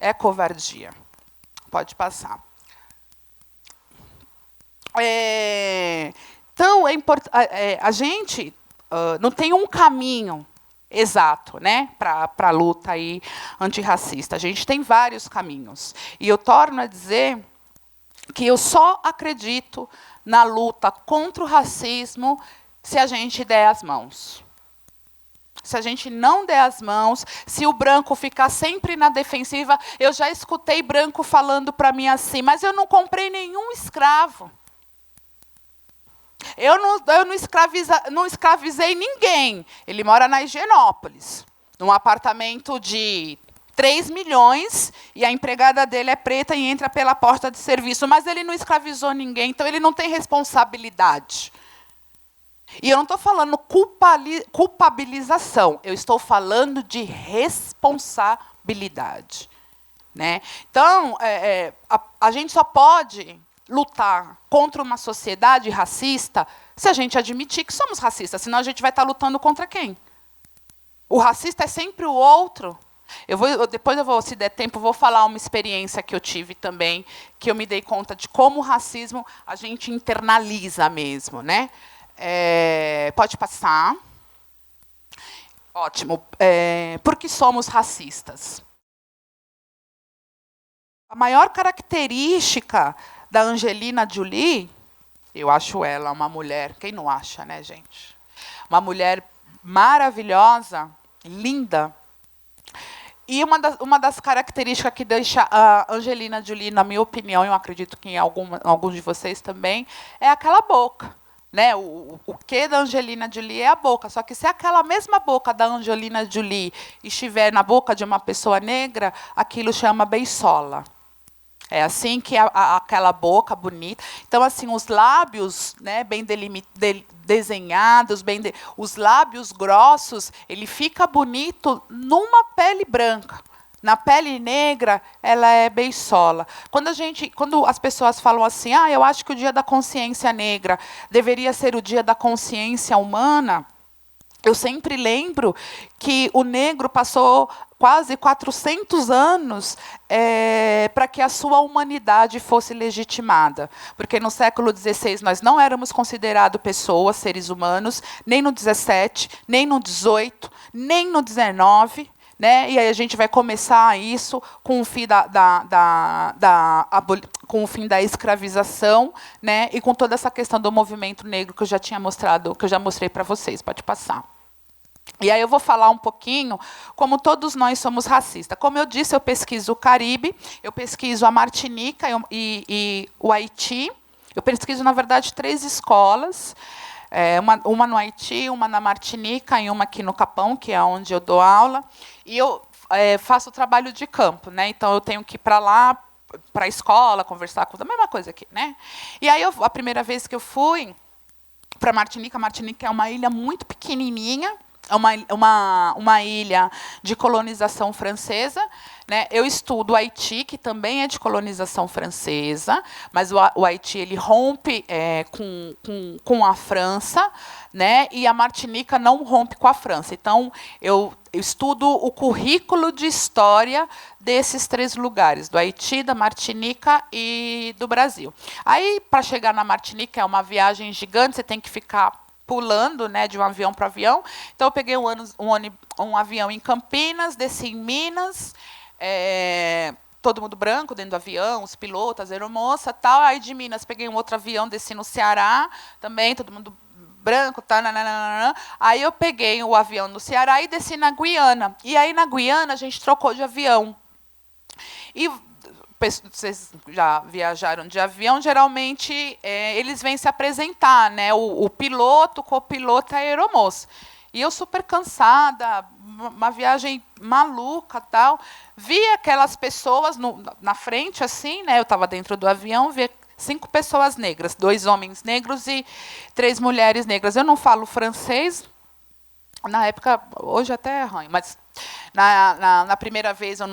É covardia. Pode passar. Então, a gente não tem um caminho exato, né, para a luta aí antirracista. A gente tem vários caminhos. E eu torno a dizer que eu só acredito na luta contra o racismo se a gente der as mãos. Se a gente não der as mãos, se o branco ficar sempre na defensiva, eu já escutei branco falando para mim assim, mas eu não comprei nenhum escravo. Eu não escravizei ninguém. Ele mora na Higienópolis, num apartamento de 3 milhões, e a empregada dele é preta e entra pela porta de serviço. Mas ele não escravizou ninguém, então ele não tem responsabilidade. E eu não estou falando culpabilização, eu estou falando de responsabilidade. Né? Então, a gente só pode lutar contra uma sociedade racista se a gente admitir que somos racistas, senão a gente vai estar lutando contra quem? O racista é sempre o outro. Depois eu vou, se der tempo, vou falar uma experiência que eu tive também, que eu me dei conta de como o racismo a gente internaliza mesmo. Né? Pode passar. Ótimo. Por que somos racistas? A maior característica da Angelina Jolie, eu acho ela uma mulher, quem não acha, né, gente? Uma mulher maravilhosa, linda. E uma das características que deixa a Angelina Jolie, na minha opinião, eu acredito que em alguns de vocês também, é aquela boca. Né? O quê da Angelina Jolie é a boca. Só que se aquela mesma boca da Angelina Jolie estiver na boca de uma pessoa negra, aquilo chama beiçola. É assim que aquela boca bonita. Então, assim, os lábios, né, bem desenhados, os lábios grossos, ele fica bonito numa pele branca. Na pele negra, ela é beiçola. Quando as pessoas falam assim, eu acho que o dia da consciência negra deveria ser o dia da consciência humana, eu sempre lembro que o negro passou quase 400 anos para que a sua humanidade fosse legitimada. Porque no século XVI nós não éramos considerados pessoas, seres humanos, nem no XVII, nem no XVIII, nem no XIX. Né? E aí a gente vai começar isso com o fim com o fim da escravização, né? E com toda essa questão do movimento negro que eu já tinha mostrado, que eu já mostrei para vocês. Pode passar. E aí eu vou falar um pouquinho como todos nós somos racistas. Como eu disse, eu pesquiso o Caribe, eu pesquiso a Martinica e o Haiti. Eu pesquiso, na verdade, 3 escolas. Uma no Haiti, uma na Martinica e uma aqui no Capão, que é onde eu dou aula. E eu faço trabalho de campo. Né? Então, eu tenho que ir para lá, para a escola, conversar com a mesma coisa aqui. Né? E aí, a primeira vez que eu fui para a Martinica é uma ilha muito pequenininha, é uma ilha de colonização francesa. Né? Eu estudo o Haiti, que também é de colonização francesa, mas o Haiti ele rompe com a França, né? E a Martinica não rompe com a França. Então, eu estudo o currículo de história desses 3 lugares, do Haiti, da Martinica e do Brasil. Aí, para chegar na Martinica, é uma viagem gigante, você tem que ficar pulando, né, de um avião para avião. Então, eu peguei um avião em Campinas, desci em Minas, todo mundo branco dentro do avião, os pilotos, a aeromoça, tal. Aí de Minas peguei um outro avião, desci no Ceará, também todo mundo branco, tal. Nananana. Aí eu peguei o avião no Ceará e desci na Guiana. E aí na Guiana a gente trocou de avião. E vocês já viajaram de avião, geralmente eles vêm se apresentar, né? O piloto, o copiloto e a aeromoça. E eu super cansada, uma viagem maluca, tal. Vi aquelas pessoas na frente, assim, né? Eu estava dentro do avião, vi 5 pessoas negras, 2 homens negros e 3 mulheres negras. Eu não falo francês, na época, hoje até arranho, mas na primeira vez eu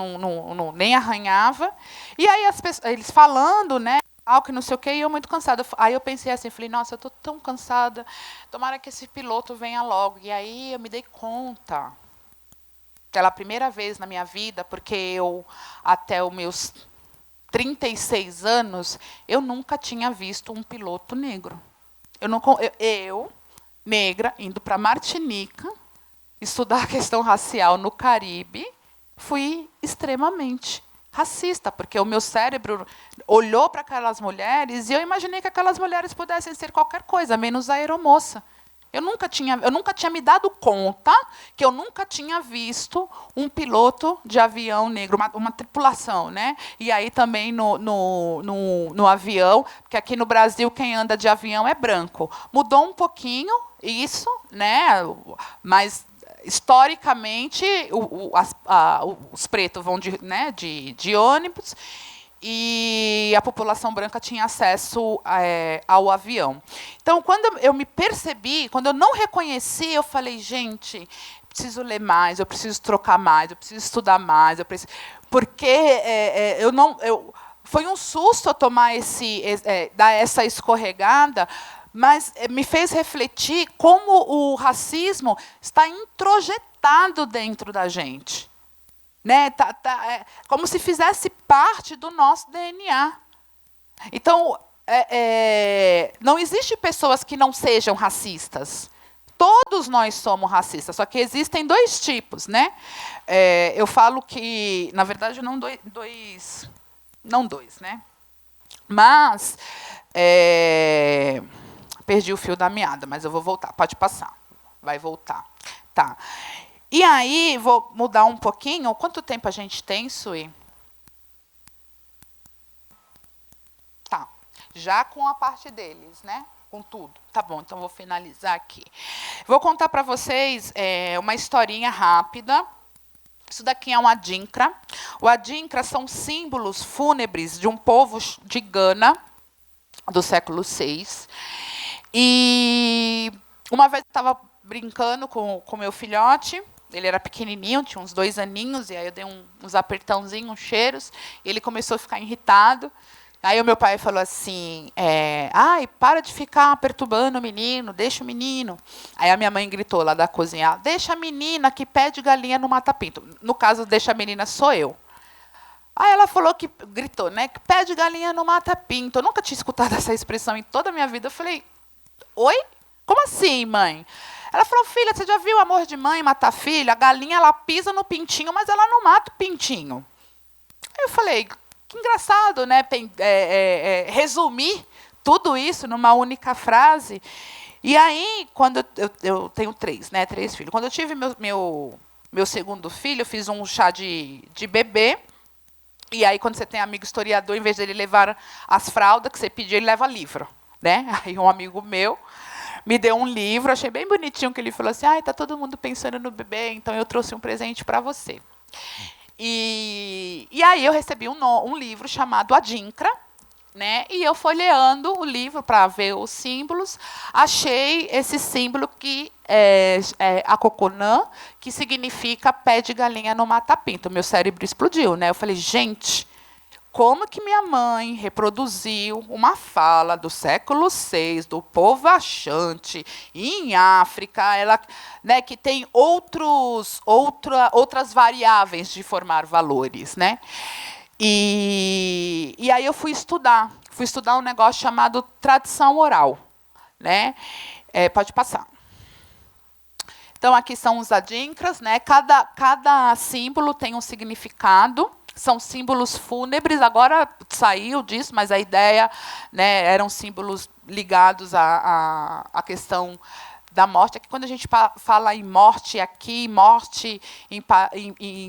nem arranhava. E aí eles falando, né, algo que não sei o quê, e eu muito cansada. Aí eu pensei assim, falei, nossa, eu estou tão cansada, tomara que esse piloto venha logo. E aí eu me dei conta, pela primeira vez na minha vida, porque eu, até os meus 36 anos, eu nunca tinha visto um piloto negro. Eu negra, indo para Martinica, estudar a questão racial no Caribe, fui extremamente racista, porque o meu cérebro olhou para aquelas mulheres e eu imaginei que aquelas mulheres pudessem ser qualquer coisa, menos a aeromoça. Eu nunca tinha me dado conta que eu nunca tinha visto um piloto de avião negro, uma tripulação, né? E aí também no avião, porque aqui no Brasil quem anda de avião é branco. Mudou um pouquinho isso, né? Mas historicamente os pretos vão de ônibus. E a população branca tinha acesso ao avião. Então, quando eu me percebi, quando eu não reconheci, eu falei, gente, preciso ler mais, eu preciso trocar mais, eu preciso estudar mais, porque foi um susto eu tomar dar essa escorregada, mas me fez refletir como o racismo está introjetado dentro da gente. Né? Como se fizesse parte do nosso DNA. Então, não existe pessoas que não sejam racistas. Todos nós somos racistas, só que existem 2 tipos. Né? Eu falo que, na verdade, não dois, né? Mas, perdi o fio da meada, mas eu vou voltar. Pode passar. Vai voltar. Tá. E aí, vou mudar um pouquinho. Quanto tempo a gente tem, Sui? Tá. Já com a parte deles, né? Com tudo. Tá bom, então vou finalizar aqui. Vou contar para vocês uma historinha rápida. Isso daqui é um adinkra. O adinkra são símbolos fúnebres de um povo de Gana, do século VI. E uma vez eu estava brincando com meu filhote. Ele era pequenininho, tinha uns 2 aninhos, e aí eu dei uns apertãozinhos, uns cheiros, e ele começou a ficar irritado. Aí o meu pai falou assim, ai, para de ficar perturbando o menino, deixa o menino. Aí a minha mãe gritou lá da cozinha, deixa a menina que pede galinha no mata-pinto. No caso, deixa a menina sou eu. Aí ela falou gritou, né, que pede galinha no mata-pinto. Eu nunca tinha escutado essa expressão em toda a minha vida. Eu falei, oi? Como assim, mãe? Ela falou, filha, você já viu o amor de mãe matar filha? A galinha, ela pisa no pintinho, mas ela não mata o pintinho. Aí eu falei, que engraçado, né? Resumir tudo isso numa única frase. E aí, quando eu tenho 3, né? 3 filhos. Quando eu tive meu segundo filho, eu fiz um chá de bebê. E aí, quando você tem amigo historiador, em vez dele levar as fraldas que você pediu, ele leva livro. Né? Aí um amigo meu me deu um livro, achei bem bonitinho, que ele falou assim, está todo mundo pensando no bebê, então eu trouxe um presente para você. E aí eu recebi um livro chamado Adinkra, né? E eu folheando o livro para ver os símbolos, achei esse símbolo que é a coconã, que significa pé de galinha no mata-pinto. Meu cérebro explodiu, né? Eu falei, gente, como que minha mãe reproduziu uma fala do século VI, do povo Axante, em África, né, que tem outras variáveis de formar valores. Né? E aí eu fui estudar um negócio chamado tradição oral. Né? Pode passar. Então, aqui são os adinkras. Né? Cada símbolo tem um significado. São símbolos fúnebres, agora saiu disso, mas a ideia, né, eram símbolos ligados à questão da morte é que quando a gente fala em morte aqui, morte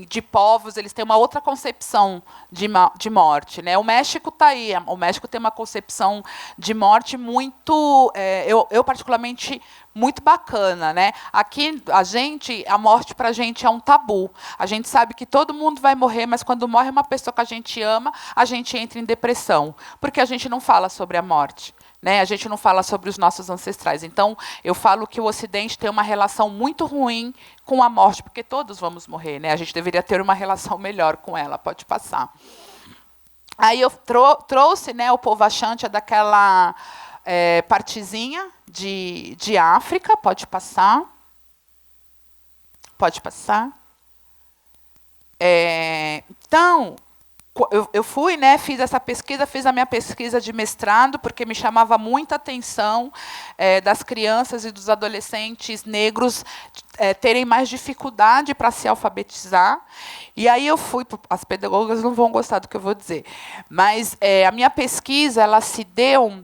de povos, eles têm uma outra concepção de morte, né? O México está aí, o México tem uma concepção de morte muito, eu particularmente, muito bacana, né? Aqui, a morte para a gente é um tabu. A gente sabe que todo mundo vai morrer, mas quando morre uma pessoa que a gente ama, a gente entra em depressão, porque a gente não fala sobre a morte. Né? A gente não fala sobre os nossos ancestrais. Então, eu falo que o Ocidente tem uma relação muito ruim com a morte, porque todos vamos morrer. Né? A gente deveria ter uma relação melhor com ela. Pode passar. Aí eu trouxe, né, o povo Axântia daquela partezinha de África. Pode passar. Pode passar. Então, eu fui, né, fiz essa pesquisa, fiz a minha pesquisa de mestrado, porque me chamava muita atenção das crianças e dos adolescentes negros terem mais dificuldade para se alfabetizar. E aí eu fui, as pedagogas não vão gostar do que eu vou dizer, mas a minha pesquisa ela se deu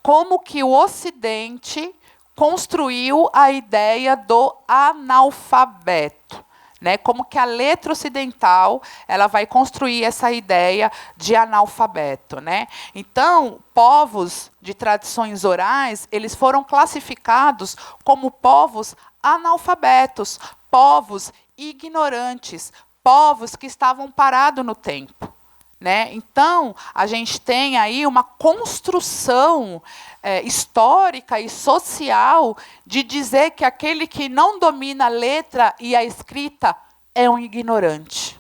como que o Ocidente construiu a ideia do analfabeto. Né, como que a letra ocidental ela vai construir essa ideia de analfabeto. Né? Então, povos de tradições orais, eles foram classificados como povos analfabetos, povos ignorantes, povos que estavam parados no tempo. Né? Então, a gente tem aí uma construção histórica e social de dizer que aquele que não domina a letra e a escrita é um ignorante.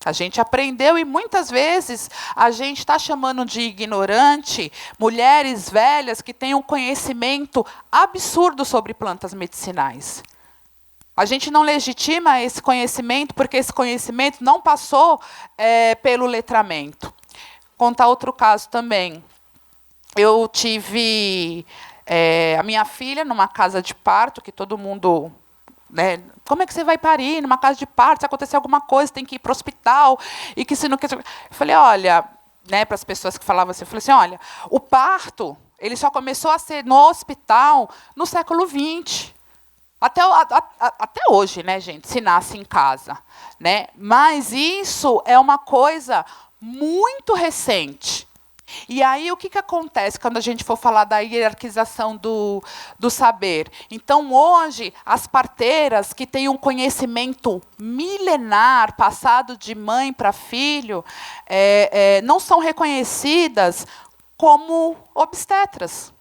A gente aprendeu e, muitas vezes, a gente está chamando de ignorante mulheres velhas que têm um conhecimento absurdo sobre plantas medicinais. A gente não legitima esse conhecimento porque esse conhecimento não passou pelo letramento. Contar outro caso também. Eu tive a minha filha numa casa de parto, que todo mundo... Né, como é que você vai parir numa casa de parto? Se acontecer alguma coisa, tem que ir para o hospital. E que se não... Eu falei, olha, né, para as pessoas que falavam assim, eu falei assim, olha, o parto ele só começou a ser no hospital no século XX. Até hoje, né, gente, se nasce em casa. Né? Mas isso é uma coisa muito recente. E aí, o que acontece quando a gente for falar da hierarquização do saber? Então, hoje, as parteiras que têm um conhecimento milenar, passado de mãe para filho, não são reconhecidas como obstetras.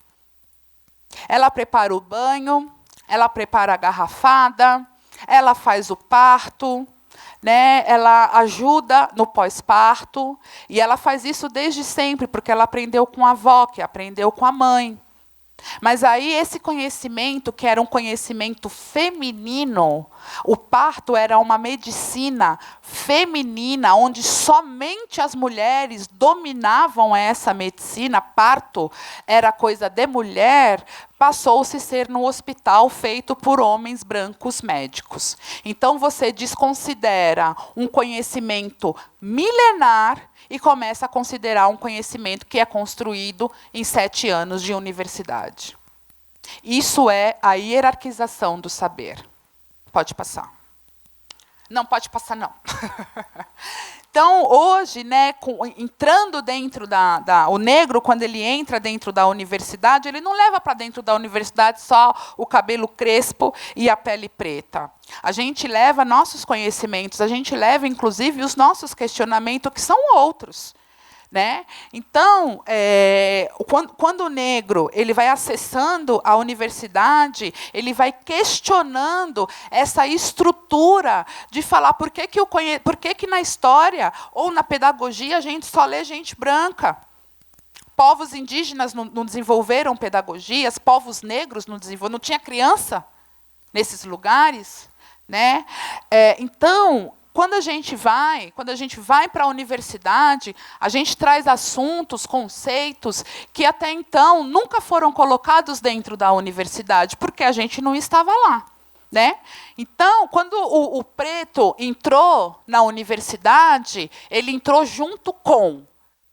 Ela prepara o banho, ela prepara a garrafada, ela faz o parto, né? Ela ajuda no pós-parto, e ela faz isso desde sempre, porque ela aprendeu com a avó, que aprendeu com a mãe. Mas aí esse conhecimento, que era um conhecimento feminino, o parto era uma medicina feminina, onde somente as mulheres dominavam essa medicina, parto era coisa de mulher, passou-se a ser no hospital feito por homens brancos médicos. Então você desconsidera um conhecimento milenar e começa a considerar um conhecimento que é construído em 7 anos de universidade. Isso é a hierarquização do saber. Pode passar. Não, pode passar, não. Então, hoje, né, entrando dentro o negro, quando ele entra dentro da universidade, ele não leva para dentro da universidade só o cabelo crespo e a pele preta. A gente leva nossos conhecimentos, a gente leva, inclusive, os nossos questionamentos, que são outros. Né? Então, quando o negro ele vai acessando a universidade, ele vai questionando essa estrutura de falar por que na história ou na pedagogia a gente só lê gente branca. Povos indígenas não desenvolveram pedagogias, povos negros não desenvolveram, não tinha criança nesses lugares. Né? Então, quando a gente vai para a universidade, a gente traz assuntos, conceitos que até então nunca foram colocados dentro da universidade, porque a gente não estava lá. Né? Então, quando o preto entrou na universidade, ele entrou junto com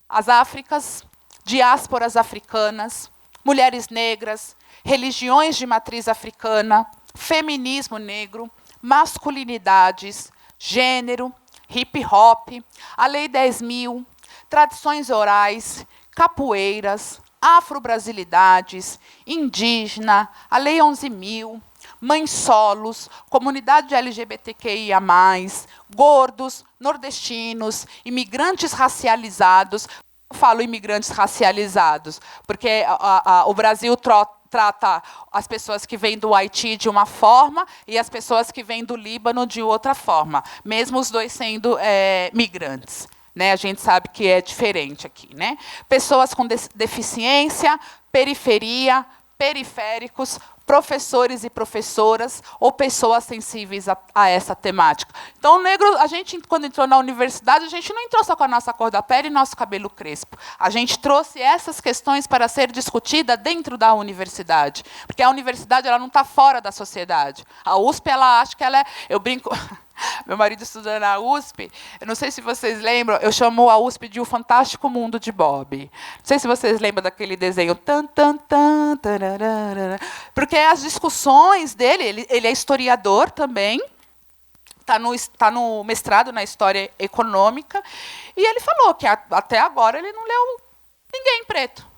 as Áfricas, diásporas africanas, mulheres negras, religiões de matriz africana, feminismo negro, masculinidades, gênero, hip-hop, a Lei 10.000, tradições orais, capoeiras, afro-brasilidades, indígena, a Lei 11.000, mães solos, comunidade LGBTQIA+, gordos, nordestinos, imigrantes racializados. Eu falo imigrantes racializados, porque o Brasil trata as pessoas que vêm do Haiti de uma forma e as pessoas que vêm do Líbano de outra forma, mesmo os dois sendo migrantes. Né? A gente sabe que é diferente aqui. Né? Pessoas com deficiência, periferia, periféricos, professores e professoras ou pessoas sensíveis a essa temática. Então, o negro, a gente, quando entrou na universidade, a gente não entrou só com a nossa cor da pele e nosso cabelo crespo. A gente trouxe essas questões para ser discutida dentro da universidade, porque a universidade ela não está fora da sociedade. A USP, ela acha que ela é... Eu brinco... Meu marido estuda na USP, eu não sei se vocês lembram, eu chamo a USP de O Fantástico Mundo de Bob. Não sei se vocês lembram daquele desenho. Tan, tan, tan, tararara, porque as discussões dele, ele é historiador também, está no mestrado na História Econômica, e ele falou que até agora ele não leu ninguém preto.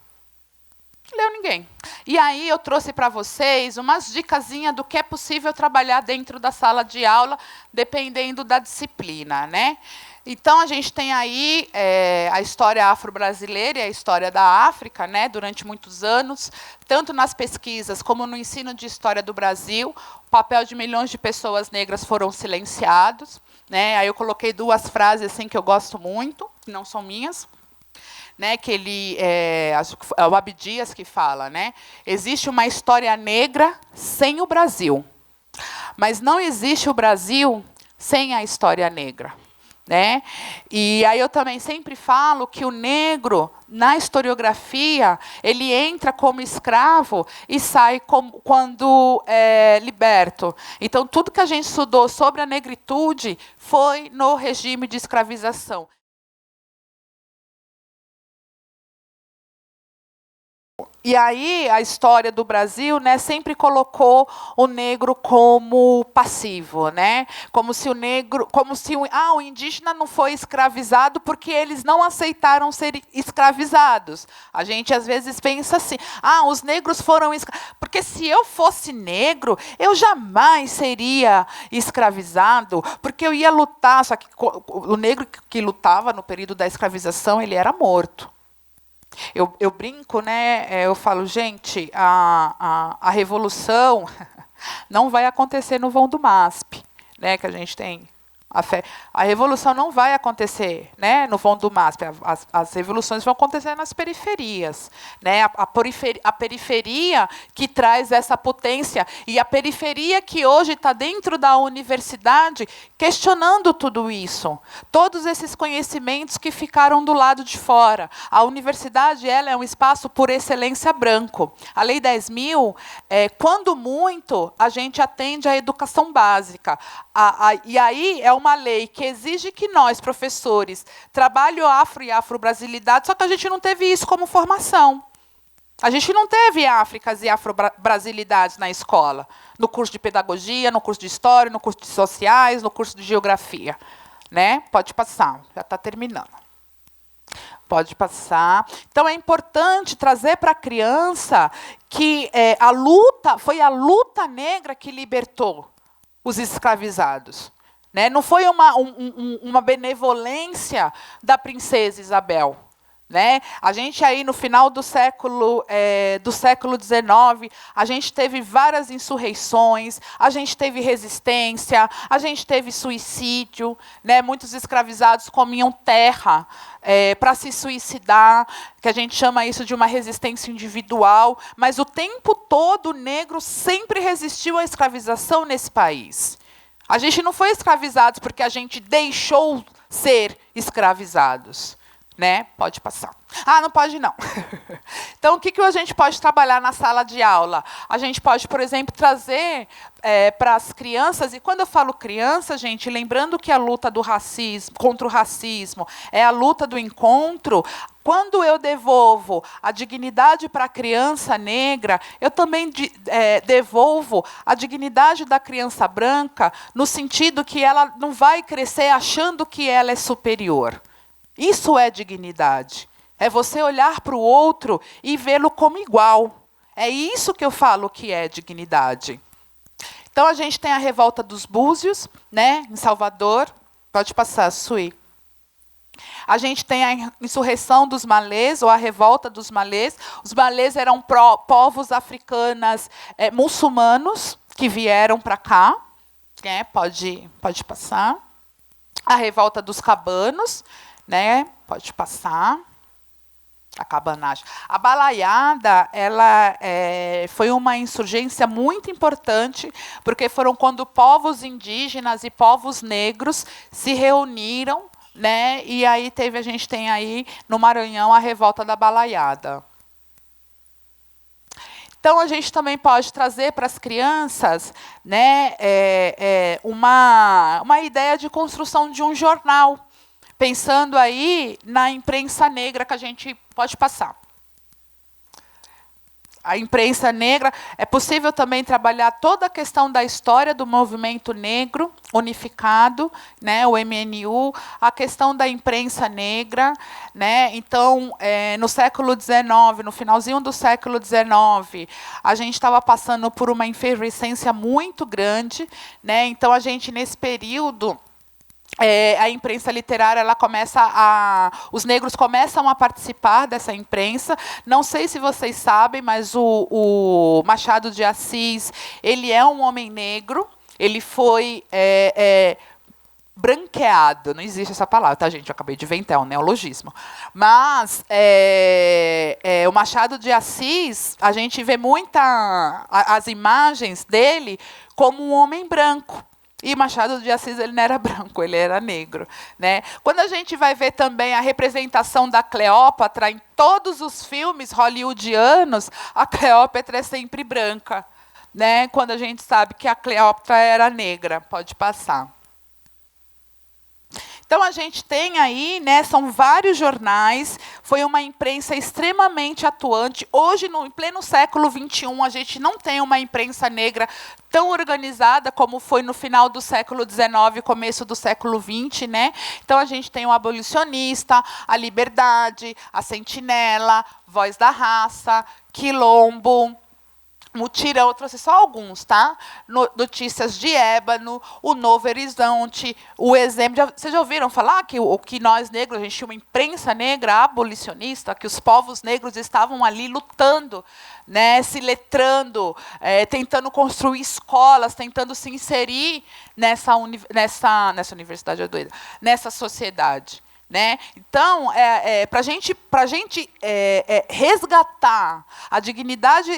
Leu ninguém. E aí eu trouxe para vocês umas dicasinhas do que é possível trabalhar dentro da sala de aula, dependendo da disciplina. Né? Então, a gente tem aí a história afro-brasileira e a história da África, né, durante muitos anos, tanto nas pesquisas como no ensino de história do Brasil. O papel de milhões de pessoas negras foram silenciados. Né? Aí eu coloquei duas frases assim, que eu gosto muito, que não são minhas. Né, que ele é o Abdias que fala, né? Existe uma história negra sem o Brasil, mas não existe o Brasil sem a história negra. Né? E aí eu também sempre falo que o negro, na historiografia, ele entra como escravo e sai quando é liberto. Então, tudo que a gente estudou sobre a negritude foi no regime de escravização. E aí a história do Brasil, né, sempre colocou o negro como passivo, né? Como se o indígena não foi escravizado porque eles não aceitaram ser escravizados. A gente às vezes pensa assim: os negros foram escravizados, porque se eu fosse negro, eu jamais seria escravizado, porque eu ia lutar. Só que o negro que lutava no período da escravização, ele era morto. Eu brinco, né? Eu falo, gente, a revolução não vai acontecer no vão do MASP, né? Que a gente tem a fé. A revolução não vai acontecer, né, no vão do MASP. As revoluções vão acontecer nas periferias, né? A periferia que traz essa potência e a periferia que hoje está dentro da universidade questionando tudo isso, todos esses conhecimentos que ficaram do lado de fora. A universidade ela é um espaço por excelência branco. A Lei 10.000, quando muito, a gente atende à educação básica. E aí é uma lei que exige que nós, professores, trabalhem afro e afro-brasilidade, só que a gente não teve isso como formação. A gente não teve Áfricas e afro-brasilidades na escola, no curso de pedagogia, no curso de história, no curso de sociais, no curso de geografia. Né? Pode passar, já está terminando. Pode passar. Então, é importante trazer para a criança que foi a luta negra que libertou os escravizados. Né? Não foi uma benevolência da princesa Isabel. Né? A gente aí no final do século XIX, a gente teve várias insurreições, a gente teve resistência, a gente teve suicídio, né? Muitos escravizados comiam terra para se suicidar, que a gente chama isso de uma resistência individual, mas o tempo todo o negro sempre resistiu à escravização nesse país. A gente não foi escravizados porque a gente deixou ser escravizados. né? Pode passar. Ah, não pode não. Então, o que a gente pode trabalhar na sala de aula? A gente pode, por exemplo, trazer para as crianças, e quando eu falo criança, gente, lembrando que a luta do racismo, contra o racismo é a luta do encontro. Quando eu devolvo a dignidade para a criança negra, eu também devolvo a dignidade da criança branca, no sentido que ela não vai crescer achando que ela é superior. Isso é dignidade. É você olhar para o outro e vê-lo como igual. É isso que eu falo que é dignidade. Então, a gente tem a revolta dos Búzios, né, em Salvador. Pode passar, Sui. A gente tem a insurreição dos malês, ou a revolta dos malês. Os malês eram povos africanos muçulmanos que vieram para cá. Pode passar. A revolta dos cabanos, né? Pode passar. A cabanagem. A balaiada, ela foi uma insurgência muito importante, porque foram quando povos indígenas e povos negros se reuniram, né? E aí a gente tem aí no Maranhão a revolta da balaiada. Então, a gente também pode trazer para as crianças, né, uma ideia de construção de um jornal, pensando aí na imprensa negra que a gente pode passar. A imprensa negra, é possível também trabalhar toda a questão da história do movimento negro unificado, né, o MNU, a questão da imprensa negra, né? Então, no século XIX, no finalzinho do século XIX, a gente estava passando por uma efervescência muito grande, né? Então, a gente, nesse período, a imprensa literária, os negros começam a participar dessa imprensa. Não sei se vocês sabem, mas o Machado de Assis, ele é um homem negro. Ele foi branqueado. Não existe essa palavra, tá, gente? Eu acabei de inventar, é um neologismo. Mas o Machado de Assis, a gente vê as imagens dele como um homem branco. E Machado de Assis, ele não era branco, ele era negro, né? Quando a gente vai ver também a representação da Cleópatra em todos os filmes hollywoodianos, a Cleópatra é sempre branca, né? Quando a gente sabe que a Cleópatra era negra. Pode passar. Então, a gente tem aí, né, são vários jornais, foi uma imprensa extremamente atuante. Hoje, em pleno século XXI, a gente não tem uma imprensa negra tão organizada como foi no final do século XIX, começo do século XX. Né? Então, a gente tem o Abolicionista, a Liberdade, a Sentinela, Voz da Raça, Quilombo, Mutirão, eu trouxe só alguns, tá? Notícias de Ébano, o Novo Horizonte, o Exemplo. Vocês já ouviram falar que nós negros, a gente tinha uma imprensa negra abolicionista, que os povos negros estavam ali lutando, né, se letrando, tentando construir escolas, tentando se inserir nessa universidade doida, nessa sociedade. Né? Então, para a gente resgatar a dignidade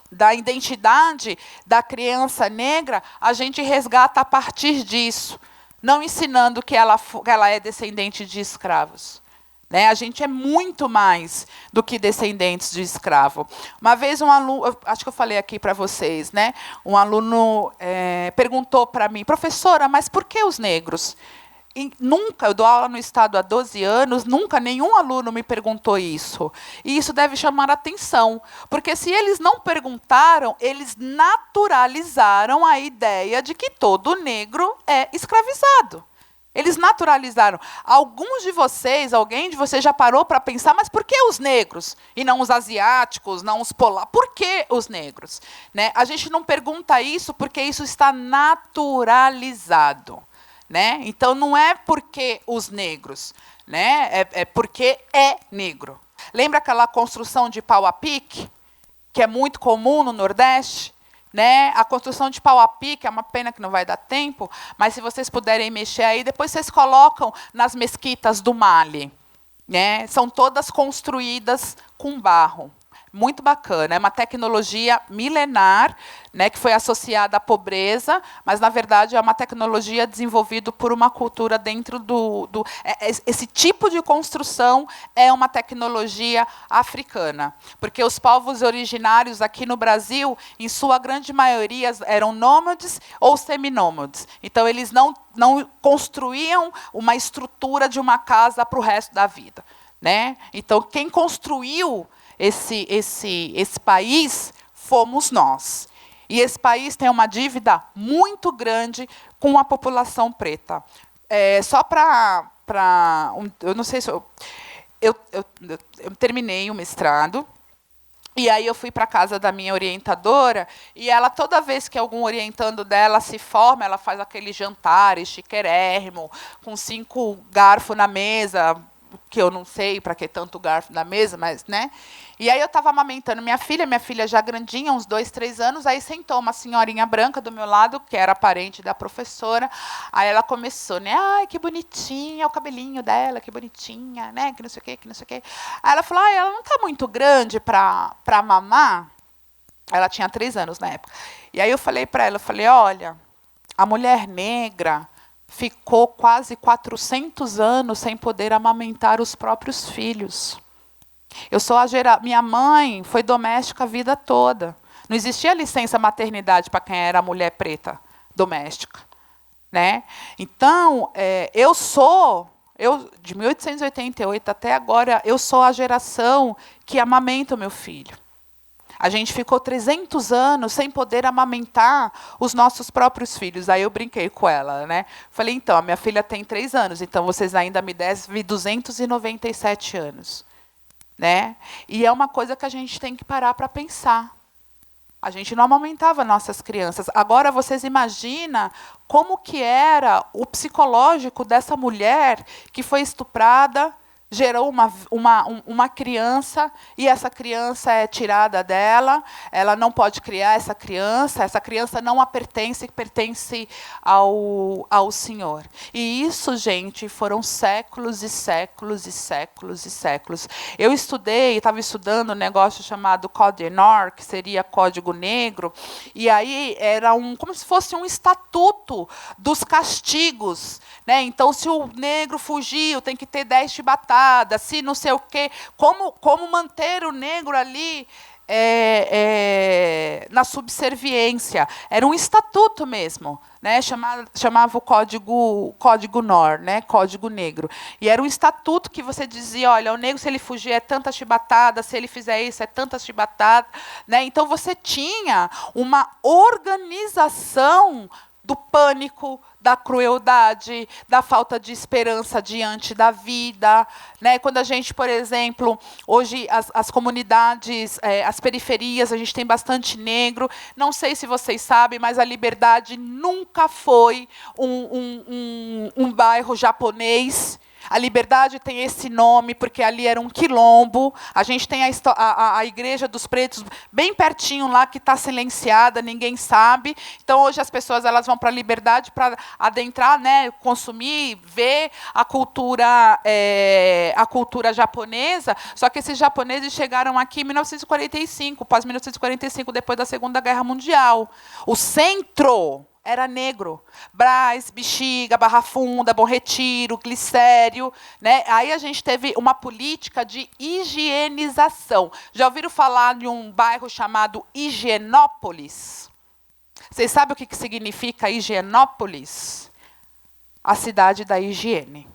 da identidade da criança negra, a gente resgata a partir disso, não ensinando que ela é descendente de escravos. Né? A gente é muito mais do que descendentes de escravo. Uma vez um aluno, acho que eu falei aqui para vocês, né? Um aluno perguntou para mim, professora, mas por que os negros? E nunca, eu dou aula no Estado há 12 anos, nunca nenhum aluno me perguntou isso. E isso deve chamar a atenção, porque se eles não perguntaram, eles naturalizaram a ideia de que todo negro é escravizado. Eles naturalizaram. Alguém de vocês já parou para pensar, mas por que os negros? E não os asiáticos, não os polacos? Por que os negros? Né? A gente não pergunta isso porque isso está naturalizado. Né? Então, não é porque os negros, né? É porque é negro. Lembra aquela construção de pau a pique, que é muito comum no Nordeste? Né? A construção de pau a pique, é uma pena que não vai dar tempo, mas se vocês puderem mexer aí, depois vocês colocam nas mesquitas do Mali. Né? São todas construídas com barro. muito bacana. É uma tecnologia milenar, né, que foi associada à pobreza, mas, na verdade, é uma tecnologia desenvolvida por uma cultura dentro esse tipo de construção é uma tecnologia africana, porque os povos originários aqui no Brasil, em sua grande maioria, eram nômades ou seminômades. Então, eles não construíam uma estrutura de uma casa para o resto da vida, né? Então, quem construiu esse país fomos nós. E esse país tem uma dívida muito grande com a população preta. Só eu não sei se eu terminei o mestrado, e aí eu fui para a casa da minha orientadora, e ela, toda vez que algum orientando dela se forma, ela faz aquele jantar chiquérrimo, com 5 garfos na mesa, que eu não sei para que tanto garfo na mesa, mas, né? E aí eu estava amamentando minha filha já grandinha, uns 2, 3 anos, aí sentou uma senhorinha branca do meu lado, que era parente da professora, aí ela começou, né? Ai, que bonitinha, o cabelinho dela, que bonitinha, né? Que não sei o quê, que não sei o quê. Aí ela falou, ai, ela não está muito grande para mamar? Ela tinha 3 anos na época. E aí eu falei para ela, olha, a mulher negra ficou quase 400 anos sem poder amamentar os próprios filhos. Minha mãe foi doméstica a vida toda. Não existia licença maternidade para quem era mulher preta doméstica, né? Então, de 1888 até agora, eu sou a geração que amamenta o meu filho. A gente ficou 300 anos sem poder amamentar os nossos próprios filhos. Aí eu brinquei com ela, né? Falei, então, a minha filha tem 3 anos, então vocês ainda me devem 297 anos. Né? E é uma coisa que a gente tem que parar para pensar. A gente não amamentava nossas crianças. Agora, vocês imaginam como que era o psicológico dessa mulher que foi estuprada, gerou uma criança, e essa criança é tirada dela, ela não pode criar essa criança não a pertence ao Senhor. E isso, gente, foram séculos e séculos e séculos e séculos. Eu estava estudando um negócio chamado Código Noir, que seria Código Negro, e aí era como se fosse um estatuto dos castigos, né? Então, se o negro fugiu, tem que ter 10 chibatadas, se não sei o quê. Como manter o negro ali na subserviência. Era um estatuto mesmo, né? Chamava o Código Noir, né? Código Negro. E era um estatuto que você dizia, olha, o negro, se ele fugir, é tanta chibatada, se ele fizer isso, é tanta chibatada. Né? Então, você tinha uma organização do pânico, da crueldade, da falta de esperança diante da vida. Né? Quando a gente, por exemplo, hoje as comunidades, as periferias, a gente tem bastante negro. Não sei se vocês sabem, mas a Liberdade nunca foi um bairro japonês. A Liberdade tem esse nome porque ali era um quilombo. A gente tem a Igreja dos Pretos bem pertinho lá, que está silenciada, ninguém sabe. Então, hoje, as pessoas vão para a Liberdade para adentrar, né, consumir, ver a cultura japonesa. Só que esses japoneses chegaram aqui em 1945, pós-1945, depois da Segunda Guerra Mundial. O centro era negro. Brás, Bexiga, Barra Funda, Bom Retiro, Glicério. Né? Aí a gente teve uma política de higienização. Já ouviram falar de um bairro chamado Higienópolis? Vocês sabem o que significa Higienópolis? A cidade da higiene.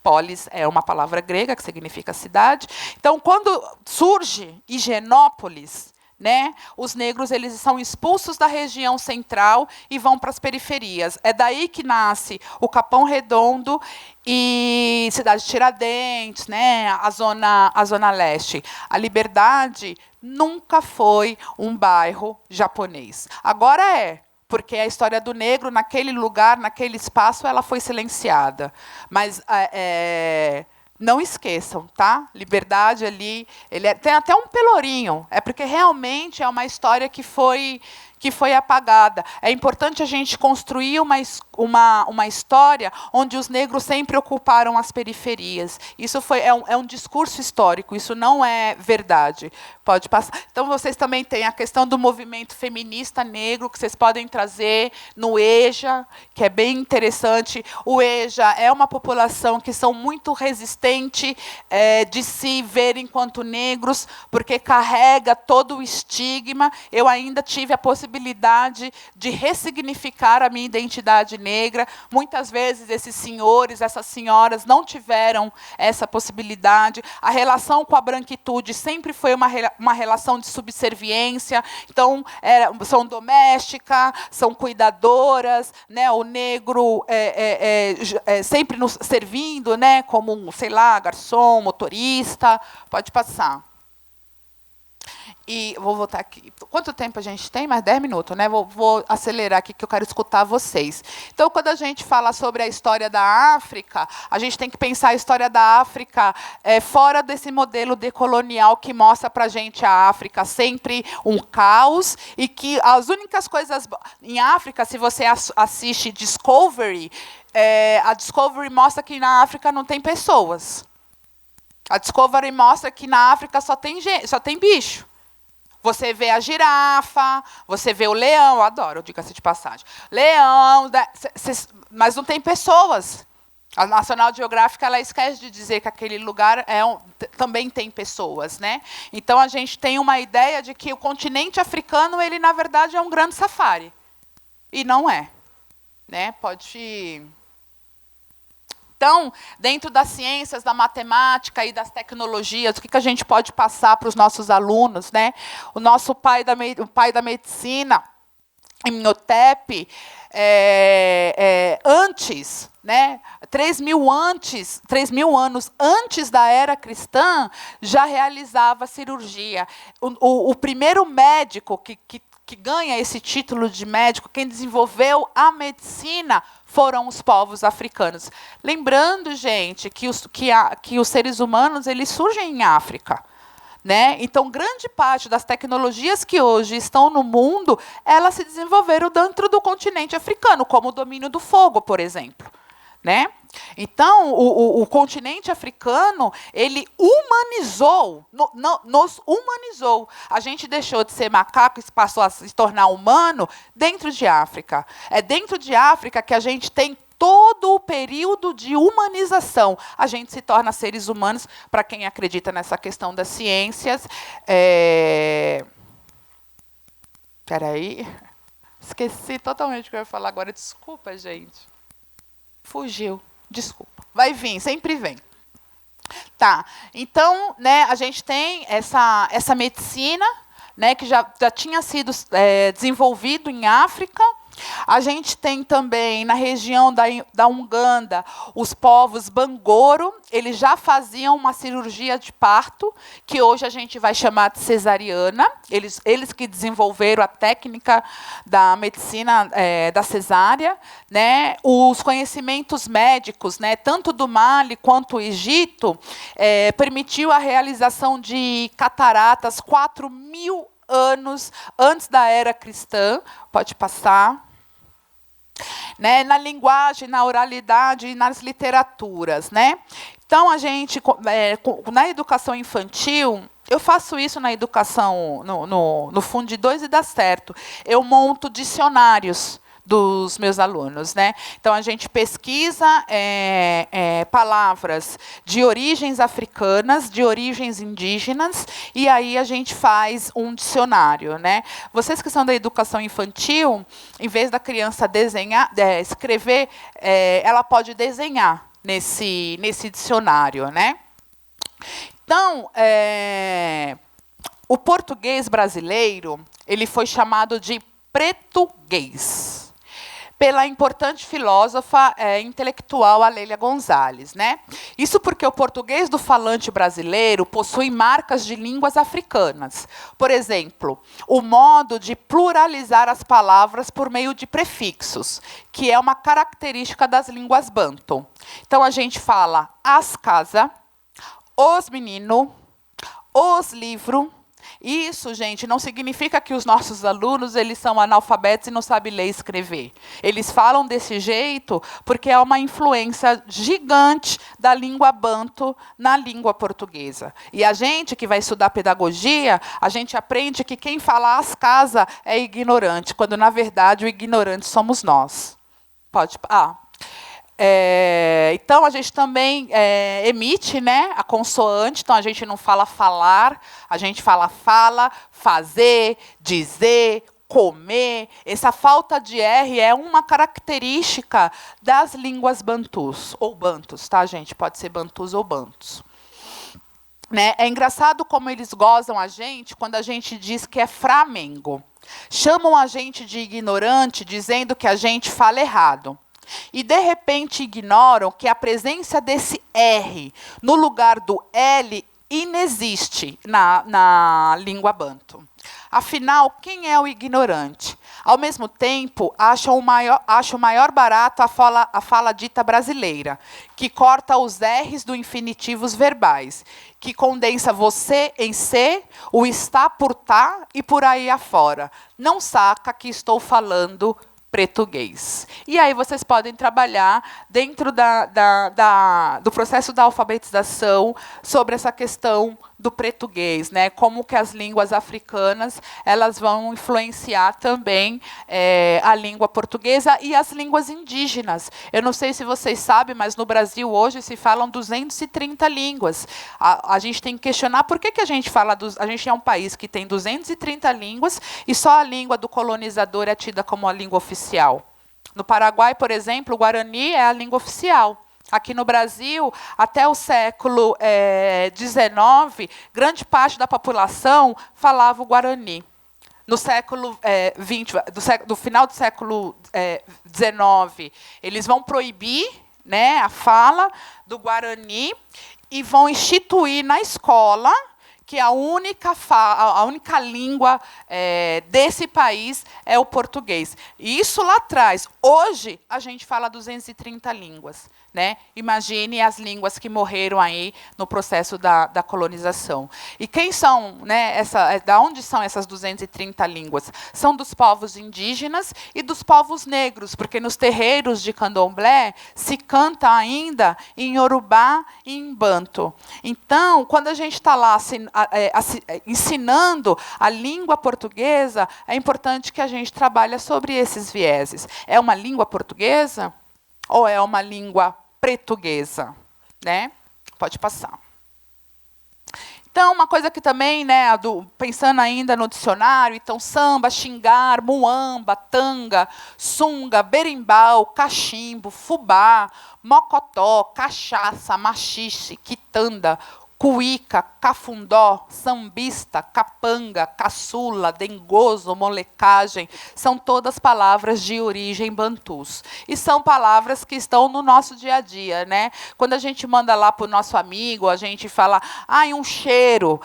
Polis é uma palavra grega que significa cidade. Então, quando surge Higienópolis, né, os negros eles são expulsos da região central e vão para as periferias. É daí que nasce o Capão Redondo e Cidade de Tiradentes, né, a zona leste. A Liberdade nunca foi um bairro japonês. Agora porque a história do negro naquele lugar, naquele espaço, ela foi silenciada. Mas não esqueçam, tá? Liberdade ali, tem até um pelourinho. É porque realmente é uma história que foi que foi apagada. É importante a gente construir uma história onde os negros sempre ocuparam as periferias. Isso é um discurso histórico, isso não é verdade. Pode passar. Então, vocês também têm a questão do movimento feminista negro, que vocês podem trazer no EJA, que é bem interessante. O EJA é uma população que são muito resistente de se ver enquanto negros, porque carrega todo o estigma. Eu ainda tive a possibilidade de ressignificar a minha identidade negra. Muitas vezes esses senhores, essas senhoras não tiveram essa possibilidade. A relação com a branquitude sempre foi uma relação de subserviência. Então, são domésticas, são cuidadoras, né? O negro sempre nos servindo, né? Como, sei lá, garçom, motorista. Pode passar. E vou voltar aqui. Quanto tempo a gente tem? Mais 10 minutos, né? Vou acelerar aqui, que eu quero escutar vocês. Então, quando a gente fala sobre a história da África, a gente tem que pensar a história da África fora desse modelo decolonial que mostra para a gente a África sempre um caos, e que as únicas coisas... Em África, se você assiste Discovery, a Discovery mostra que na África não tem pessoas. A Discovery mostra que na África só tem bicho. Você vê a girafa, você vê o leão, eu adoro, diga-se de passagem. Leão, mas não tem pessoas. A National Geographic ela esquece de dizer que aquele lugar também tem pessoas, né? Então, a gente tem uma ideia de que o continente africano, ele, na verdade, é um grande safari. E não é. Né? Pode... Então, dentro das ciências, da matemática e das tecnologias, o que a gente pode passar para os nossos alunos, né? O nosso pai da medicina, Imhotep, antes, né? 3.000 anos antes da era cristã, já realizava cirurgia. O primeiro médico que ganha esse título de médico, quem desenvolveu a medicina, foram os povos africanos. Lembrando, gente, que os seres humanos eles surgem em África. Né? Então, grande parte das tecnologias que hoje estão no mundo, elas se desenvolveram dentro do continente africano, como o domínio do fogo, por exemplo. Né? Então, o continente africano, ele humanizou, nos humanizou. A gente deixou de ser macaco e passou a se tornar humano dentro de África. É dentro de África que a gente tem todo o período de humanização. A gente se torna seres humanos, para quem acredita nessa questão das ciências. Espera aí. Esqueci totalmente o que eu ia falar agora. Desculpa, gente. Fugiu. Desculpa. Vai vir, sempre vem. Tá. Então, né, a gente tem essa medicina, né, que já tinha sido desenvolvido em África. A gente tem também, na região da Uganda, os povos Bangoro, eles já faziam uma cirurgia de parto, que hoje a gente vai chamar de cesariana. Eles que desenvolveram a técnica da medicina da cesárea. Né? Os conhecimentos médicos, né, tanto do Mali quanto do Egito, permitiu a realização de cataratas 4.000 anos antes da era cristã. Pode passar. Né, na linguagem, na oralidade e nas literaturas. Né? Então, a gente, na educação infantil, eu faço isso na educação, no Fundo de 2 e dá certo. Eu monto dicionários dos meus alunos. Né? Então, a gente pesquisa palavras de origens africanas, de origens indígenas, e aí a gente faz um dicionário. Né? Vocês que são da educação infantil, em vez da criança escrever, ela pode desenhar nesse dicionário. Né? Então, o português brasileiro ele foi chamado de pretuguês, pela importante filósofa intelectual Lélia Gonzalez. Né? Isso porque o português do falante brasileiro possui marcas de línguas africanas. Por exemplo, o modo de pluralizar as palavras por meio de prefixos, que é uma característica das línguas banto. Então, a gente fala as casa, os menino, os livro, Isso, gente, não significa que os nossos alunos eles são analfabetos e não sabem ler e escrever. Eles falam desse jeito porque é uma influência gigante da língua banto na língua portuguesa. E a gente que vai estudar pedagogia, a gente aprende que quem fala as casas é ignorante, quando, na verdade, o ignorante somos nós. Pode... então, a gente também emite, né, a consoante, então a gente não fala falar, a gente fala fala, fazer, dizer, comer. Essa falta de R é uma característica das línguas bantus, ou bantus, tá, gente? Pode ser bantus ou bantus. Né? É engraçado como eles gozam a gente quando a gente diz que é Flamengo. Chamam a gente de ignorante, dizendo que a gente fala errado. E, de repente, ignoram que a presença desse R no lugar do L inexiste na língua banto. Afinal, quem é o ignorante? Ao mesmo tempo, acho o maior barato a fala dita brasileira, que corta os R's do infinitivos verbais, que condensa você em ser, o está por tá e por aí afora. Não saca que estou falando português. E aí vocês podem trabalhar dentro do processo da alfabetização sobre essa questão do português, né? Como que as línguas africanas elas vão influenciar também a língua portuguesa e as línguas indígenas. Eu não sei se vocês sabem, mas no Brasil hoje se falam 230 línguas. A gente tem que questionar por que a gente fala... A gente é um país que tem 230 línguas e só a língua do colonizador é tida como a língua oficial. No Paraguai, por exemplo, o Guarani é a língua oficial. Aqui no Brasil, até o século XIX, grande parte da população falava o Guarani. No século XX, do final do século XIX, eles vão proibir, né, a fala do Guarani e vão instituir na escola que a única língua desse país é o português. E isso lá atrás. Hoje, a gente fala 230 línguas. Né? Imagine as línguas que morreram aí no processo da colonização. E quem são, né, da onde são essas 230 línguas? São dos povos indígenas e dos povos negros, porque nos terreiros de candomblé se canta ainda em Yorubá e em Banto. Então, quando a gente está lá ensinando a língua portuguesa, é importante que a gente trabalhe sobre esses vieses. É uma língua portuguesa? Ou é uma língua portuguesa, né? Pode passar. Então, uma coisa que também, né, pensando ainda no dicionário, então, samba, xingar, muamba, tanga, sunga, berimbau, cachimbo, fubá, mocotó, cachaça, machixe, quitanda, cuíca, cafundó, sambista, capanga, caçula, dengoso, molecagem, são todas palavras de origem bantus. E são palavras que estão no nosso dia a dia, né? Quando a gente manda lá para o nosso amigo, a gente fala, um cheiro,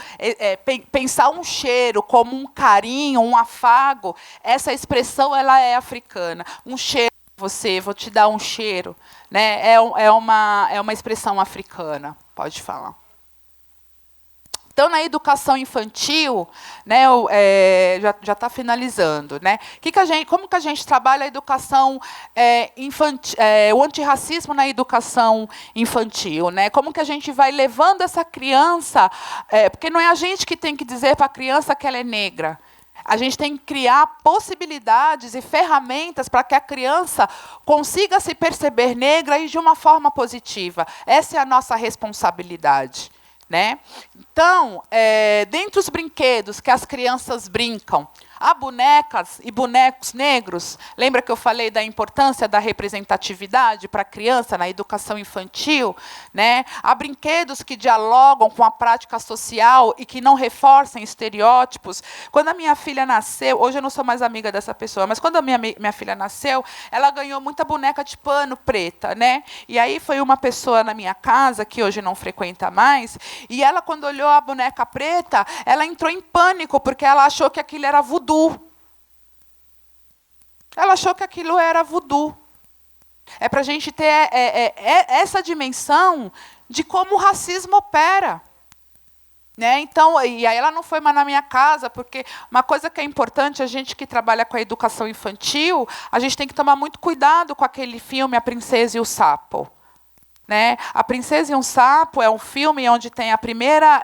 pensar um cheiro como um carinho, um afago, essa expressão ela é africana. Um cheiro, vou te dar um cheiro, né? É uma expressão africana, pode falar. Então, na educação infantil, né, já está finalizando, né? Como que a gente trabalha a educação infantil, o antirracismo na educação infantil, né? Como que a gente vai levando essa criança, porque não é a gente que tem que dizer para a criança que ela é negra. A gente tem que criar possibilidades e ferramentas para que a criança consiga se perceber negra e de uma forma positiva. Essa é a nossa responsabilidade. Né? Então, dentre os brinquedos que as crianças brincam, há bonecas e bonecos negros. Lembra que eu falei da importância da representatividade para a criança na educação infantil? Né? Há brinquedos que dialogam com a prática social e que não reforçam estereótipos. Quando a minha filha nasceu, hoje eu não sou mais amiga dessa pessoa, mas quando a minha filha nasceu, ela ganhou muita boneca de pano preta. Né? E aí foi uma pessoa na minha casa, que hoje não frequenta mais, e ela, quando olhou a boneca preta, ela entrou em pânico, porque ela achou que aquilo era voodoo. Ela achou que aquilo era voodoo. É para a gente ter essa dimensão de como o racismo opera. Né? Então, e aí ela não foi mais na minha casa, porque uma coisa que é importante, a gente que trabalha com a educação infantil, a gente tem que tomar muito cuidado com aquele filme A Princesa e o Sapo. Né? A Princesa e um Sapo é um filme onde tem a primeira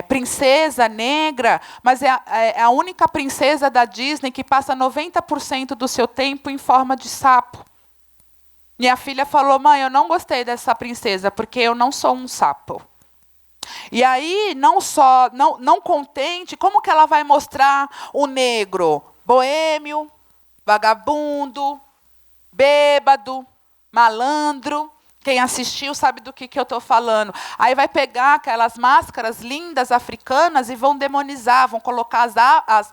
princesa negra, mas é a única princesa da Disney que passa 90% do seu tempo em forma de sapo. Minha filha falou: mãe, eu não gostei dessa princesa, porque eu não sou um sapo. E aí, não contente, como que ela vai mostrar o negro? Boêmio, vagabundo, bêbado, malandro. Quem assistiu sabe do que eu estou falando. Aí vai pegar aquelas máscaras lindas africanas e vão demonizar, vão colocar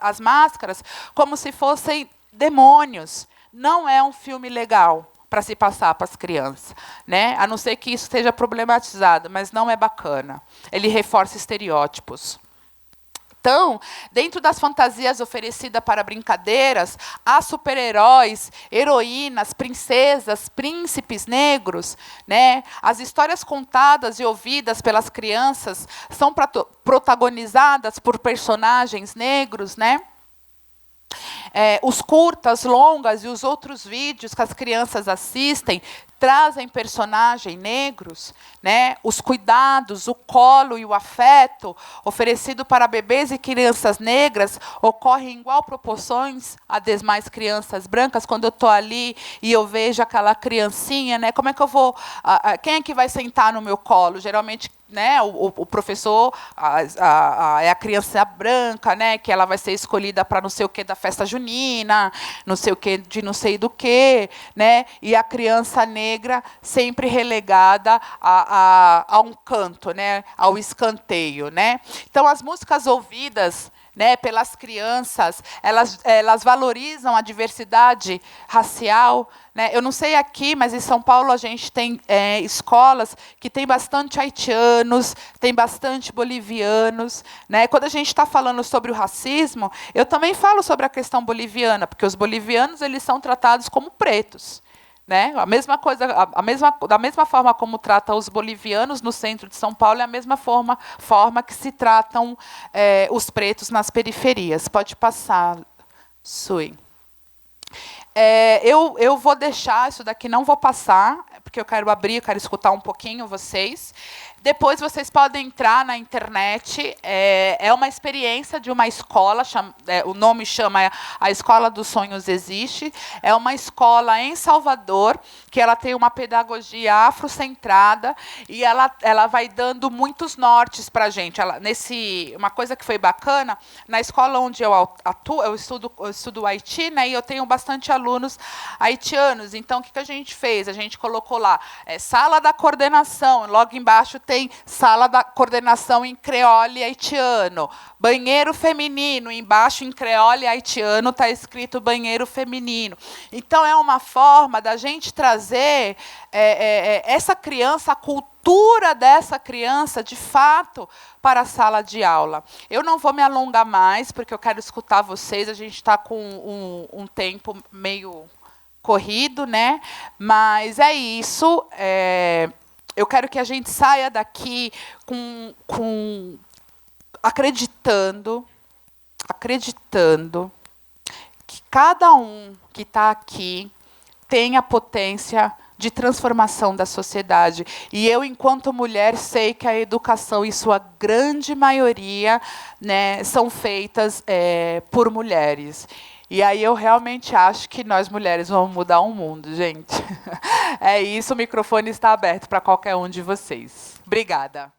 as máscaras como se fossem demônios. Não é um filme legal para se passar para as crianças, né? A não ser que isso seja problematizado, mas não é bacana. Ele reforça estereótipos. Então, dentro das fantasias oferecidas para brincadeiras, há super-heróis, heroínas, princesas, príncipes negros. Né? As histórias contadas e ouvidas pelas crianças são protagonizadas por personagens negros. Né? Os curtas, longas e os outros vídeos que as crianças assistem trazem personagens negros, né? Os cuidados, o colo e o afeto oferecido para bebês e crianças negras ocorrem em igual proporções a demais crianças brancas. Quando eu estou ali e eu vejo aquela criancinha, né? Como é que eu vou? Quem é que vai sentar no meu colo? Geralmente, né, o professor é a criança branca, né, que ela vai ser escolhida para não sei o que da festa junina, não sei o que de não sei do que, né, e a criança negra sempre relegada a um canto, né, ao escanteio, né. Então as músicas ouvidas, né, pelas crianças, elas valorizam a diversidade racial. Né? Eu não sei aqui, mas em São Paulo a gente tem escolas que tem bastante haitianos, tem bastante bolivianos. Né? Quando a gente está falando sobre o racismo, eu também falo sobre a questão boliviana, porque os bolivianos eles são tratados como pretos. Né? A mesma coisa, da mesma forma como trata os bolivianos no centro de São Paulo, é a mesma forma que se tratam os pretos nas periferias. Pode passar, Sui. Eu vou deixar isso daqui, não vou passar, porque eu quero abrir, eu quero escutar um pouquinho vocês. Depois vocês podem entrar na internet. É uma experiência de uma escola, o nome chama A Escola dos Sonhos Existe. É uma escola em Salvador, que ela tem uma pedagogia afrocentrada, e ela vai dando muitos nortes para a gente. Uma coisa que foi bacana, na escola onde eu atuo, eu estudo Haiti, né, e eu tenho bastante alunos haitianos. Então, o que a gente fez? A gente colocou lá sala da coordenação, logo embaixo tem sala da coordenação em creole haitiano, banheiro feminino, embaixo em creole haitiano está escrito banheiro feminino. Então, é uma forma da gente trazer essa criança, a cultura dessa criança, de fato, para a sala de aula. Eu não vou me alongar mais, porque eu quero escutar vocês, a gente está com um tempo meio corrido, né? Mas é isso. Eu quero que a gente saia daqui acreditando que cada um que está aqui tem a potência de transformação da sociedade. E eu, enquanto mulher, sei que a educação, em sua grande maioria, né, são feitas por mulheres. E aí eu realmente acho que nós mulheres vamos mudar o mundo, gente. É isso, o microfone está aberto para qualquer um de vocês. Obrigada.